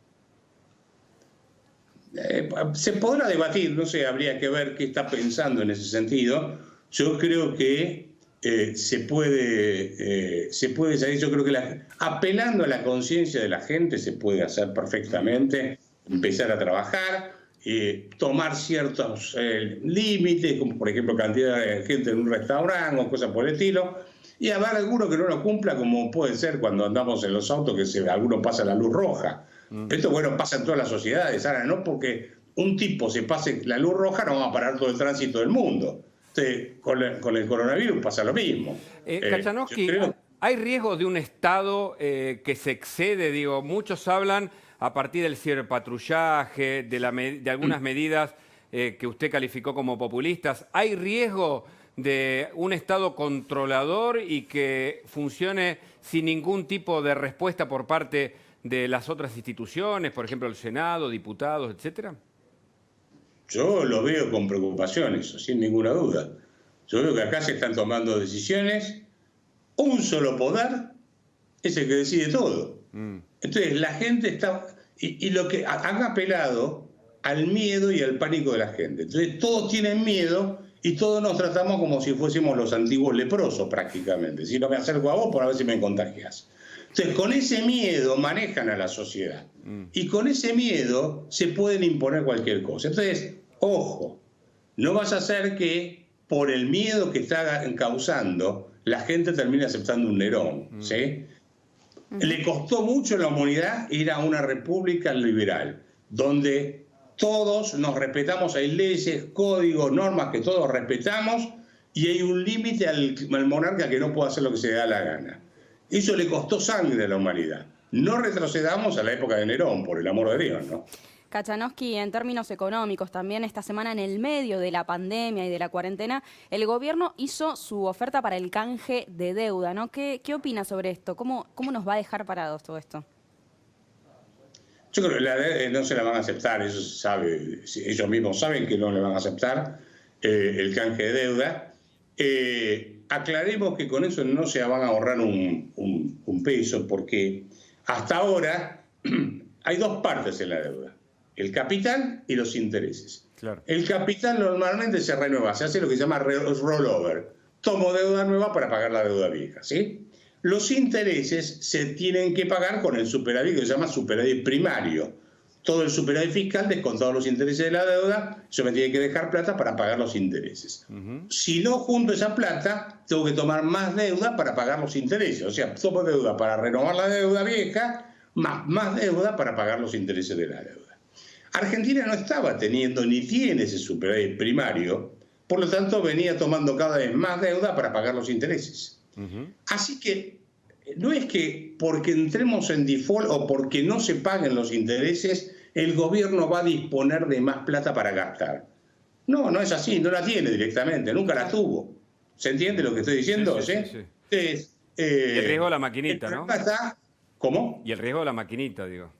Se podrá debatir, no sé, habría que ver qué está pensando en ese sentido. Yo creo que se puede salir, yo creo que apelando a la conciencia de la gente se puede hacer perfectamente, empezar a trabajar, tomar ciertos límites, como por ejemplo cantidad de gente en un restaurante o cosas por el estilo, y habrá alguno que no lo cumpla, como puede ser cuando andamos en los autos, que alguno pasa la luz roja. Esto, bueno, pasa en todas las sociedades. Ahora, no porque un tipo se pase la luz roja, no va a parar todo el tránsito del mundo. Entonces, con el coronavirus pasa lo mismo. Kachanowski, ¿hay riesgo de un Estado que se excede? Digo, muchos hablan a partir del ciberpatrullaje, de algunas medidas que usted calificó como populistas. ¿Hay riesgo de un Estado controlador y que funcione sin ningún tipo de respuesta por parte de las otras instituciones, por ejemplo el Senado, diputados, etcétera? Yo lo veo con preocupación eso, sin ninguna duda. Yo veo que acá se están tomando decisiones, un solo poder es el que decide todo. Entonces la gente está... Y lo que han apelado al miedo y al pánico de la gente. Entonces todos tienen miedo y todos nos tratamos como si fuésemos los antiguos leprosos prácticamente. Si no me acerco a vos por a ver si me contagias. Entonces, con ese miedo manejan a la sociedad. Y con ese miedo se pueden imponer cualquier cosa. Entonces, ojo, no vas a hacer que por el miedo que está causando la gente termine aceptando un Nerón, ¿sí? Le costó mucho a la humanidad ir a una república liberal, donde todos nos respetamos, hay leyes, códigos, normas que todos respetamos, y hay un límite al monarca que no puede hacer lo que se le da la gana. Eso le costó sangre a la humanidad. No retrocedamos a la época de Nerón, por el amor de Dios, ¿no? Kachanowski, en términos económicos, también esta semana en el medio de la pandemia y de la cuarentena, el gobierno hizo su oferta para el canje de deuda, ¿no? ¿Qué opina sobre esto? ¿Cómo nos va a dejar parados todo esto? Yo creo que no se la van a aceptar, eso se sabe, ellos mismos saben que no le van a aceptar el canje de deuda. Aclaremos que con eso no se van a ahorrar un peso, porque hasta ahora hay dos partes en la deuda, el capital y los intereses. Claro. El capital normalmente se renueva, se hace lo que se llama rollover. Tomo deuda nueva para pagar la deuda vieja, ¿sí? Los intereses se tienen que pagar con el superávit que se llama superávit primario. Todo el superávit fiscal descontado los intereses de la deuda, yo me tiene que dejar plata para pagar los intereses. Si no junto esa plata, tengo que tomar más deuda para pagar los intereses. O sea, tomo deuda para renovar la deuda vieja, más deuda para pagar los intereses de la deuda. Argentina no estaba teniendo ni tiene ese superávit primario, por lo tanto venía tomando cada vez más deuda para pagar los intereses. Así que no es que porque entremos en default o porque no se paguen los intereses, el gobierno va a disponer de más plata para gastar. No, no es así, no la tiene directamente, nunca la tuvo. ¿Se entiende lo que estoy diciendo? Sí. Entonces, el riesgo de la maquinita, ¿no? ¿Cómo? Y el riesgo de la maquinita, digo.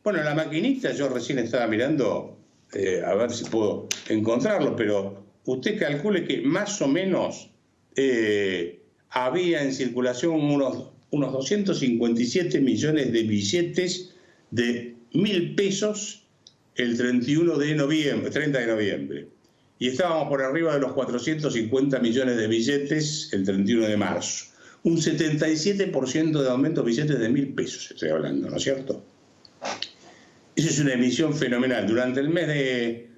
Bueno, la maquinita yo recién estaba mirando, a ver si puedo encontrarlo, pero usted calcule que más o menos había en circulación unos 257 millones de billetes de 1.000 pesos el 30 de noviembre. Y estábamos por arriba de los 450 millones de billetes el 31 de marzo. Un 77% de aumento de billetes de 1.000 pesos, estoy hablando, ¿no es cierto? Eso es una emisión fenomenal. Durante el mes de,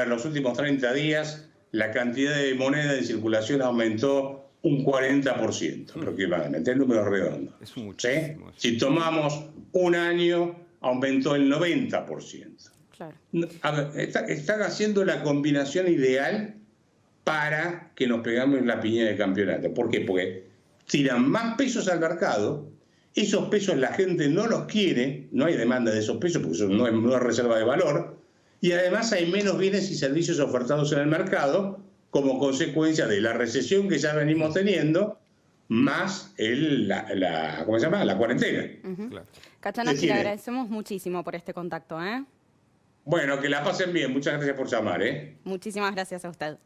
los últimos 30 días, la cantidad de moneda en circulación aumentó un 40% aproximadamente, el número redondo. Es muchísimo. ¿Sí? Si tomamos un año, aumentó el 90%. Claro. Están haciendo la combinación ideal para que nos pegamos en la piña del campeonato. ¿Por qué? Porque tiran más pesos al mercado, esos pesos la gente no los quiere, no hay demanda de esos pesos porque eso no es reserva de valor, y además hay menos bienes y servicios ofertados en el mercado como consecuencia de la recesión que ya venimos teniendo, más ¿cómo se llama? La cuarentena. Claro. Kachanowski, le agradecemos muchísimo por este contacto, ¿eh? Bueno, que la pasen bien. Muchas gracias por llamar, ¿eh? Muchísimas gracias a usted.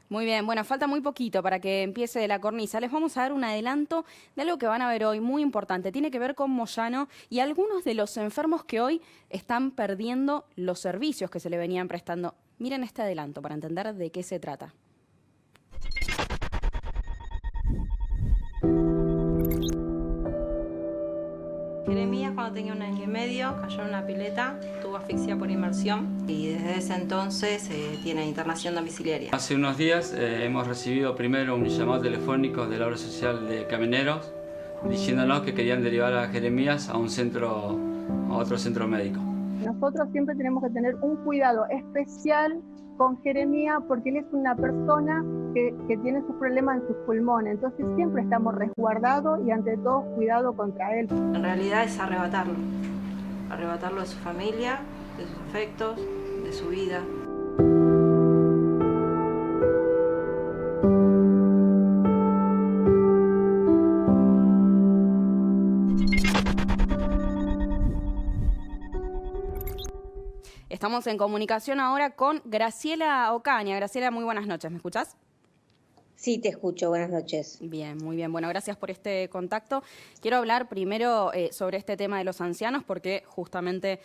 Muy bien, bueno, falta muy poquito para que empiece la cornisa. Les vamos a dar un adelanto de algo que van a ver hoy, muy importante. Tiene que ver con Moyano y algunos de los enfermos que hoy están perdiendo los servicios que se le venían prestando. Miren este adelanto para entender de qué se trata. Jeremías, cuando tenía 1 año y medio, cayó en una pileta, tuvo asfixia por inmersión y desde ese entonces tiene internación domiciliaria. Hace unos días hemos recibido primero un llamado telefónico de la obra social de Camioneros diciéndonos que querían derivar a Jeremías a otro centro médico. Nosotros siempre tenemos que tener un cuidado especial con Jeremías porque él es una persona que tiene sus problemas en sus pulmones, entonces siempre estamos resguardados y ante todo cuidado contra él. En realidad es arrebatarlo de su familia, de sus afectos, de su vida. Estamos en comunicación ahora con Graciela Ocaña. Graciela, muy buenas noches. ¿Me escuchás? Sí, te escucho. Buenas noches. Bien, muy bien. Bueno, gracias por este contacto. Quiero hablar primero sobre este tema de los ancianos porque justamente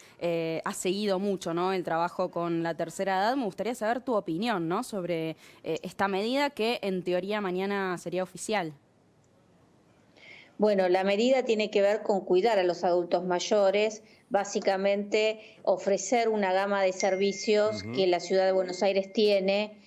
has seguido mucho, ¿no?, el trabajo con la tercera edad. Me gustaría saber tu opinión, ¿no?, sobre esta medida que en teoría mañana sería oficial. Bueno, la medida tiene que ver con cuidar a los adultos mayores, básicamente ofrecer una gama de servicios que la Ciudad de Buenos Aires tiene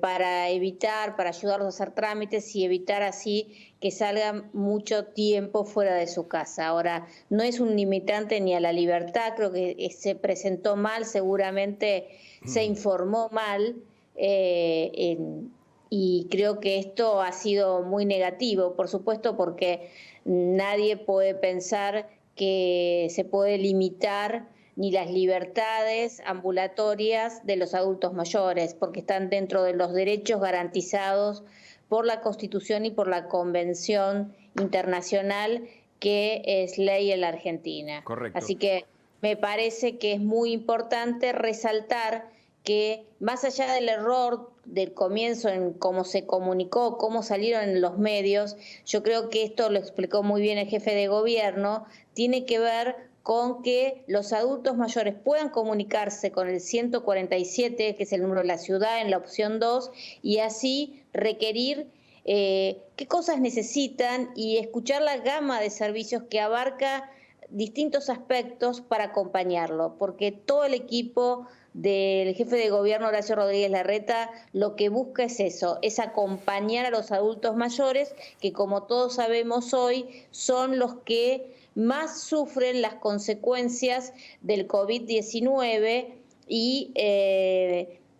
para ayudarlos a hacer trámites y evitar así que salgan mucho tiempo fuera de su casa. Ahora, no es un limitante ni a la libertad, creo que se presentó mal, seguramente se informó mal y creo que esto ha sido muy negativo, por supuesto, porque nadie puede pensar que se puede limitar ni las libertades ambulatorias de los adultos mayores, porque están dentro de los derechos garantizados por la Constitución y por la Convención Internacional que es ley en la Argentina. Correcto. Así que me parece que es muy importante resaltar que más allá del error del comienzo en cómo se comunicó, cómo salieron en los medios, yo creo que esto lo explicó muy bien el jefe de gobierno, tiene que ver con que los adultos mayores puedan comunicarse con el 147, que es el número de la ciudad, en la opción 2, y así requerir qué cosas necesitan y escuchar la gama de servicios que abarca distintos aspectos para acompañarlo, porque todo el equipo del jefe de gobierno Horacio Rodríguez Larreta lo que busca es eso, es acompañar a los adultos mayores que, como todos sabemos hoy, son los que más sufren las consecuencias del COVID-19 y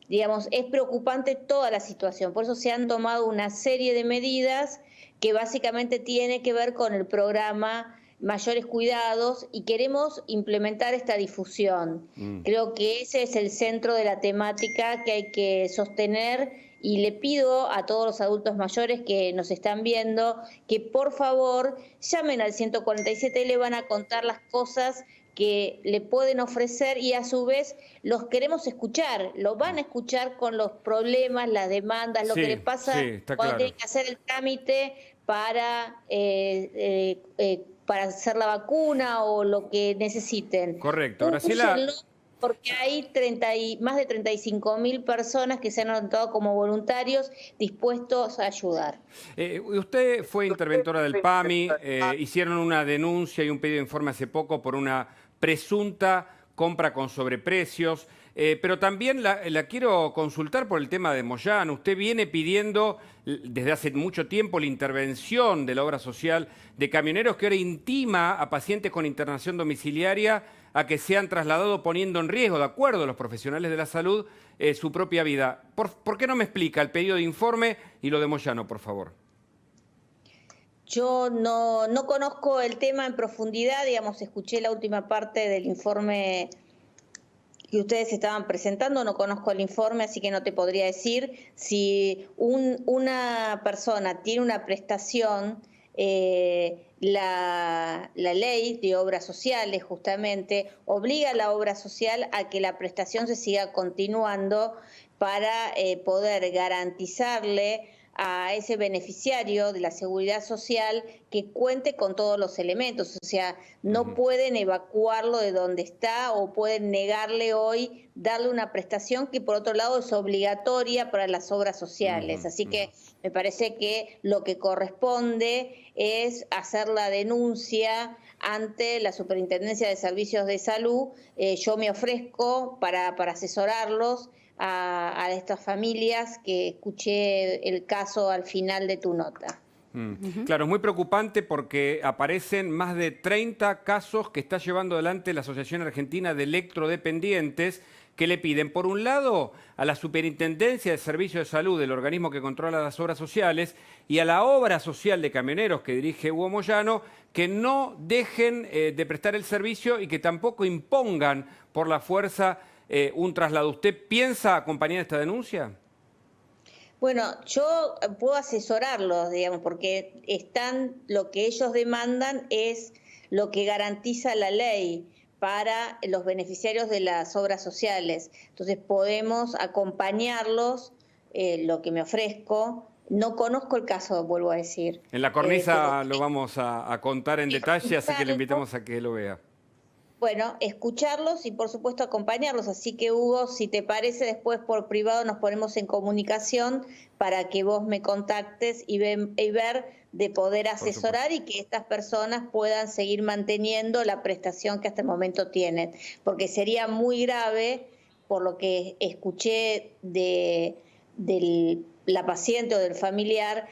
digamos, es preocupante toda la situación. Por eso se han tomado una serie de medidas que básicamente tiene que ver con el programa Mayores Cuidados y queremos implementar esta difusión. Creo que ese es el centro de la temática que hay que sostener y le pido a todos los adultos mayores que nos están viendo que por favor llamen al 147 y le van a contar las cosas que le pueden ofrecer y a su vez los queremos escuchar, lo van a escuchar con los problemas, las demandas, lo que le pasa cuando tienen que hacer el trámite para hacer la vacuna o lo que necesiten. Correcto. Graciela, porque hay más de 35.000 personas que se han anotado como voluntarios dispuestos a ayudar. Usted fue interventora del PAMI, hicieron una denuncia y un pedido de informe hace poco por una presunta compra con sobreprecios, pero también la quiero consultar por el tema de Moyano. Usted viene pidiendo desde hace mucho tiempo la intervención de la obra social de Camioneros, que ahora intima a pacientes con internación domiciliaria a que sean trasladados poniendo en riesgo, de acuerdo a los profesionales de la salud, su propia vida. ¿Por qué no me explica el pedido de informe y lo de Moyano, por favor? Yo no conozco el tema en profundidad, digamos, escuché la última parte del informe que ustedes estaban presentando, no conozco el informe, así que no te podría decir si una persona tiene una prestación, la ley de obras sociales justamente obliga a la obra social a que la prestación se siga continuando para poder garantizarle a ese beneficiario de la seguridad social que cuente con todos los elementos, o sea, no pueden evacuarlo de donde está o pueden negarle hoy, darle una prestación que por otro lado es obligatoria para las obras sociales. Así que me parece que lo que corresponde es hacer la denuncia ante la Superintendencia de Servicios de Salud. Yo me ofrezco para asesorarlos a estas familias, que escuché el caso al final de tu nota. Claro, es muy preocupante porque aparecen más de 30 casos que está llevando adelante la Asociación Argentina de Electrodependientes, que le piden, por un lado, a la Superintendencia de Servicios de Salud, del organismo que controla las obras sociales, y a la obra social de camioneros que dirige Hugo Moyano, que no dejen de prestar el servicio y que tampoco impongan por la fuerza un traslado. ¿Usted piensa acompañar esta denuncia? Bueno, yo puedo asesorarlos, digamos, porque lo que ellos demandan es lo que garantiza la ley para los beneficiarios de las obras sociales. Entonces podemos acompañarlos, lo que me ofrezco. No conozco el caso, vuelvo a decir. En la cornisa lo vamos a contar en detalle, así que le invitamos a que lo vea. Bueno, escucharlos y por supuesto acompañarlos. Así que Hugo, si te parece, después por privado nos ponemos en comunicación para que vos me contactes y ver de poder asesorar y que estas personas puedan seguir manteniendo la prestación que hasta el momento tienen. Porque sería muy grave, por lo que escuché de la paciente o del familiar,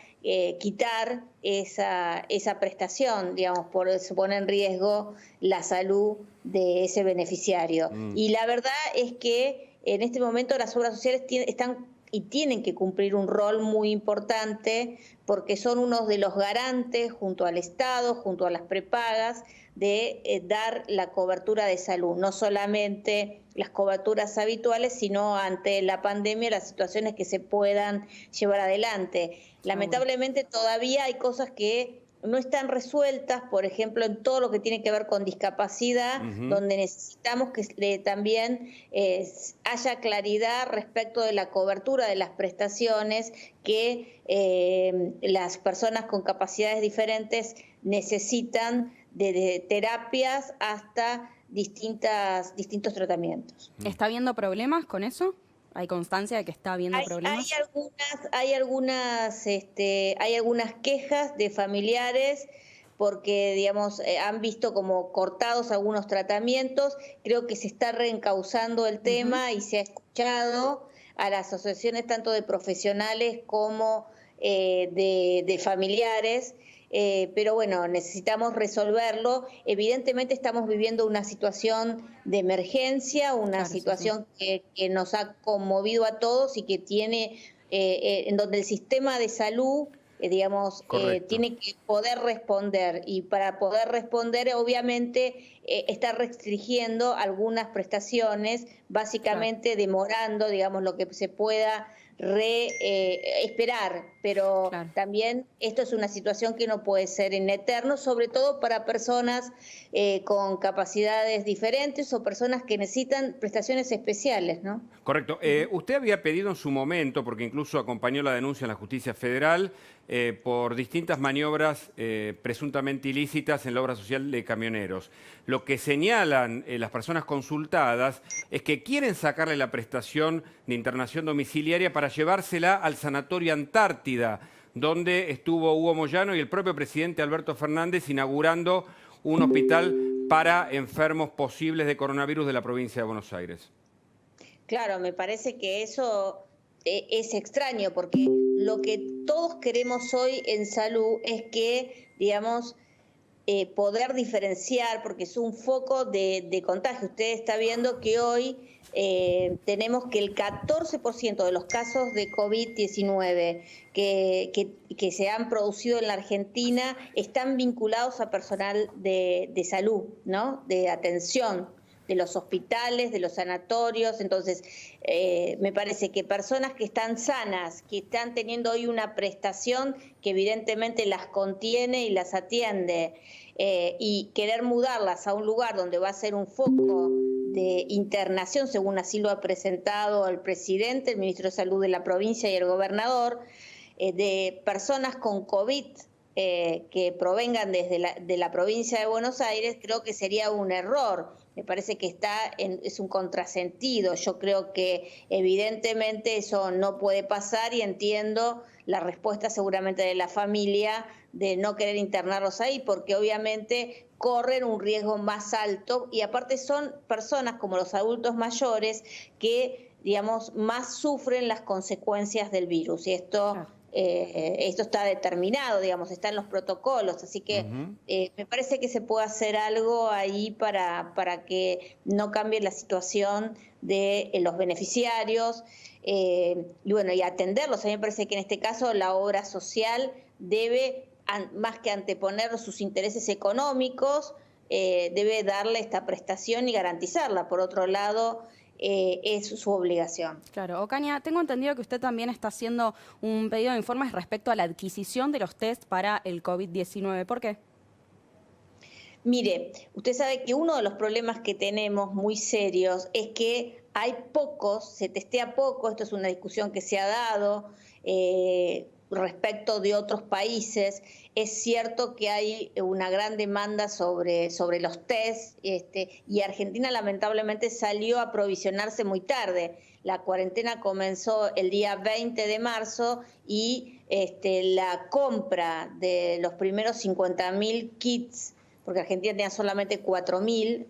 quitar esa prestación, digamos, se pone en riesgo la salud de ese beneficiario. Y la verdad es que en este momento las obras sociales están y tienen que cumplir un rol muy importante porque son uno de los garantes, junto al Estado, junto a las prepagas, de dar la cobertura de salud, no solamente las coberturas habituales, sino ante la pandemia, las situaciones que se puedan llevar adelante. Lamentablemente todavía hay cosas que no están resueltas, por ejemplo, en todo lo que tiene que ver con discapacidad, donde necesitamos que también haya claridad respecto de la cobertura de las prestaciones que las personas con capacidades diferentes necesitan, desde terapias hasta distintos tratamientos. ¿Está habiendo problemas con eso? ¿Hay constancia de que está habiendo problemas? Hay algunas quejas de familiares porque, digamos, han visto como cortados algunos tratamientos. Creo que se está reencauzando el tema y se ha escuchado a las asociaciones tanto de profesionales como de familiares. Pero bueno, necesitamos resolverlo. Evidentemente estamos viviendo una situación de emergencia, una situación que nos ha conmovido a todos y que tiene, en donde el sistema de salud, tiene que poder responder. Y para poder responder, obviamente, está restringiendo algunas prestaciones, básicamente demorando, digamos, lo que se pueda esperar, pero también esto es una situación que no puede ser en eterno, sobre todo para personas con capacidades diferentes o personas que necesitan prestaciones especiales, ¿no? Correcto. Usted había pedido en su momento, porque incluso acompañó la denuncia en la Justicia Federal, por distintas maniobras presuntamente ilícitas en la obra social de camioneros. Lo que señalan las personas consultadas es que quieren sacarle la prestación de internación domiciliaria para llevársela al Sanatorio Antártida, donde estuvo Hugo Moyano y el propio presidente Alberto Fernández inaugurando un hospital para enfermos posibles de coronavirus de la provincia de Buenos Aires. Claro, me parece que eso es extraño, porque lo que todos queremos hoy en salud es que, digamos, poder diferenciar, porque es un foco de contagio. Usted está viendo que hoy tenemos que el 14% de los casos de COVID-19 que se han producido en la Argentina están vinculados a personal de salud, ¿no? De atención los hospitales, de los sanatorios. Entonces, me parece que personas que están sanas, que están teniendo hoy una prestación que evidentemente las contiene y las atiende, y querer mudarlas a un lugar donde va a ser un foco de internación, según así lo ha presentado el presidente, el ministro de Salud de la provincia y el gobernador, de personas con COVID que provengan de la provincia de Buenos Aires, creo que sería un error. Me parece que es un contrasentido. Yo creo que evidentemente eso no puede pasar y entiendo la respuesta seguramente de la familia de no querer internarlos ahí, porque obviamente corren un riesgo más alto y aparte son personas como los adultos mayores que, digamos, más sufren las consecuencias del virus. Y esto está determinado, digamos, está en los protocolos, así que me parece que se puede hacer algo ahí para que no cambie la situación de los beneficiarios y bueno, y atenderlos. A mí me parece que en este caso la obra social debe, más que anteponer sus intereses económicos, debe darle esta prestación y garantizarla. Por otro lado, es su obligación. Claro. Ocaña, tengo entendido que usted también está haciendo un pedido de informes respecto a la adquisición de los test para el COVID-19. ¿Por qué? Mire, usted sabe que uno de los problemas que tenemos muy serios es que hay pocos, se testea poco, esto es una discusión que se ha dado respecto de otros países. Es cierto que hay una gran demanda sobre los test, y Argentina lamentablemente salió a aprovisionarse muy tarde. La cuarentena comenzó el día 20 de marzo y la compra de los primeros 50.000 kits, porque Argentina tenía solamente 4.000,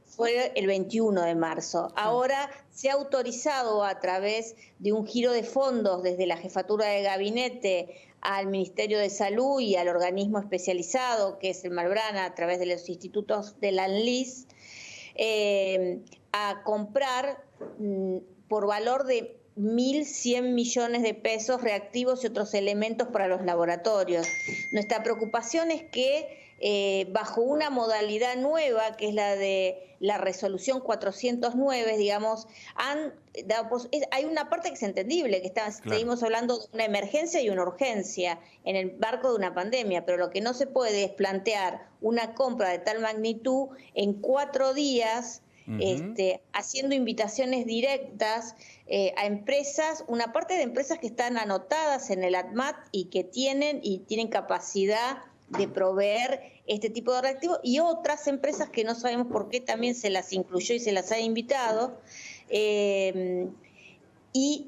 fue el 21 de marzo. Ahora se ha autorizado a través de un giro de fondos desde la Jefatura de Gabinete al Ministerio de Salud y al organismo especializado, que es el Malbrana, a través de los institutos de la ANLIS, a comprar por valor de 1.100 millones de pesos reactivos y otros elementos para los laboratorios. Nuestra preocupación es que bajo una modalidad nueva, que es la de la resolución 409, digamos, hay una parte que es entendible, que seguimos hablando de una emergencia y una urgencia en el marco de una pandemia, pero lo que no se puede es plantear una compra de tal magnitud en 4 días, haciendo invitaciones directas a empresas, una parte de empresas que están anotadas en el ADMAT y que tienen capacidad de proveer este tipo de reactivos, y otras empresas que no sabemos por qué también se las incluyó y se las ha invitado. Y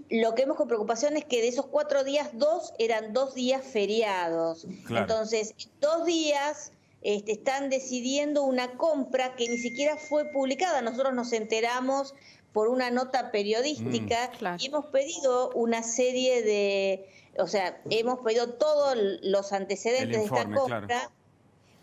lo que vemos con preocupación es que de esos 4 días, 2 eran 2 días feriados. Claro. Entonces, 2 días están decidiendo una compra que ni siquiera fue publicada. Nosotros nos enteramos por una nota periodística y hemos pedido una serie de... O sea, hemos pedido todos los antecedentes de esta compra,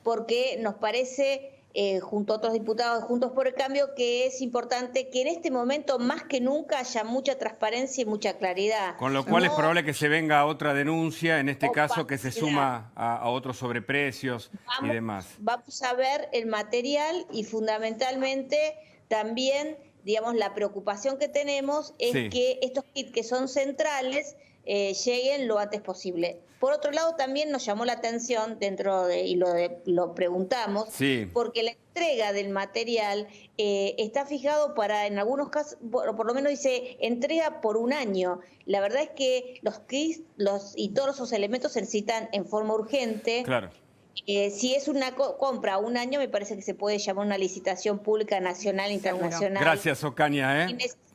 porque nos parece, junto a otros diputados de Juntos por el Cambio, que es importante que en este momento más que nunca haya mucha transparencia y mucha claridad. Con lo cual es probable que se venga otra denuncia, en este caso que se suma a otros sobreprecios y demás. Vamos a ver el material y fundamentalmente también, digamos, la preocupación que tenemos es que estos kits que son centrales lleguen lo antes posible. Por otro lado, también nos llamó la atención lo preguntamos, porque la entrega del material está fijado para, en algunos casos, por lo menos dice, entrega por 1 año. La verdad es que los kits y todos esos elementos se necesitan en forma urgente. Claro. Si es una compra a 1 año, me parece que se puede llamar una licitación pública nacional, internacional. Gracias, Ocaña.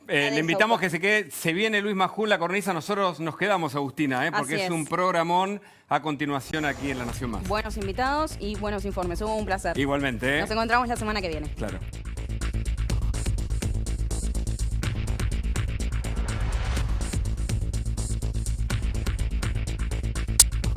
Le invitamos que se quede. Se viene Luis Majul, la cornisa. Nosotros nos quedamos, Agustina, porque es un programón a continuación aquí en La Nación Más. Buenos invitados y buenos informes. Hubo un placer. Igualmente. Nos encontramos la semana que viene. Claro.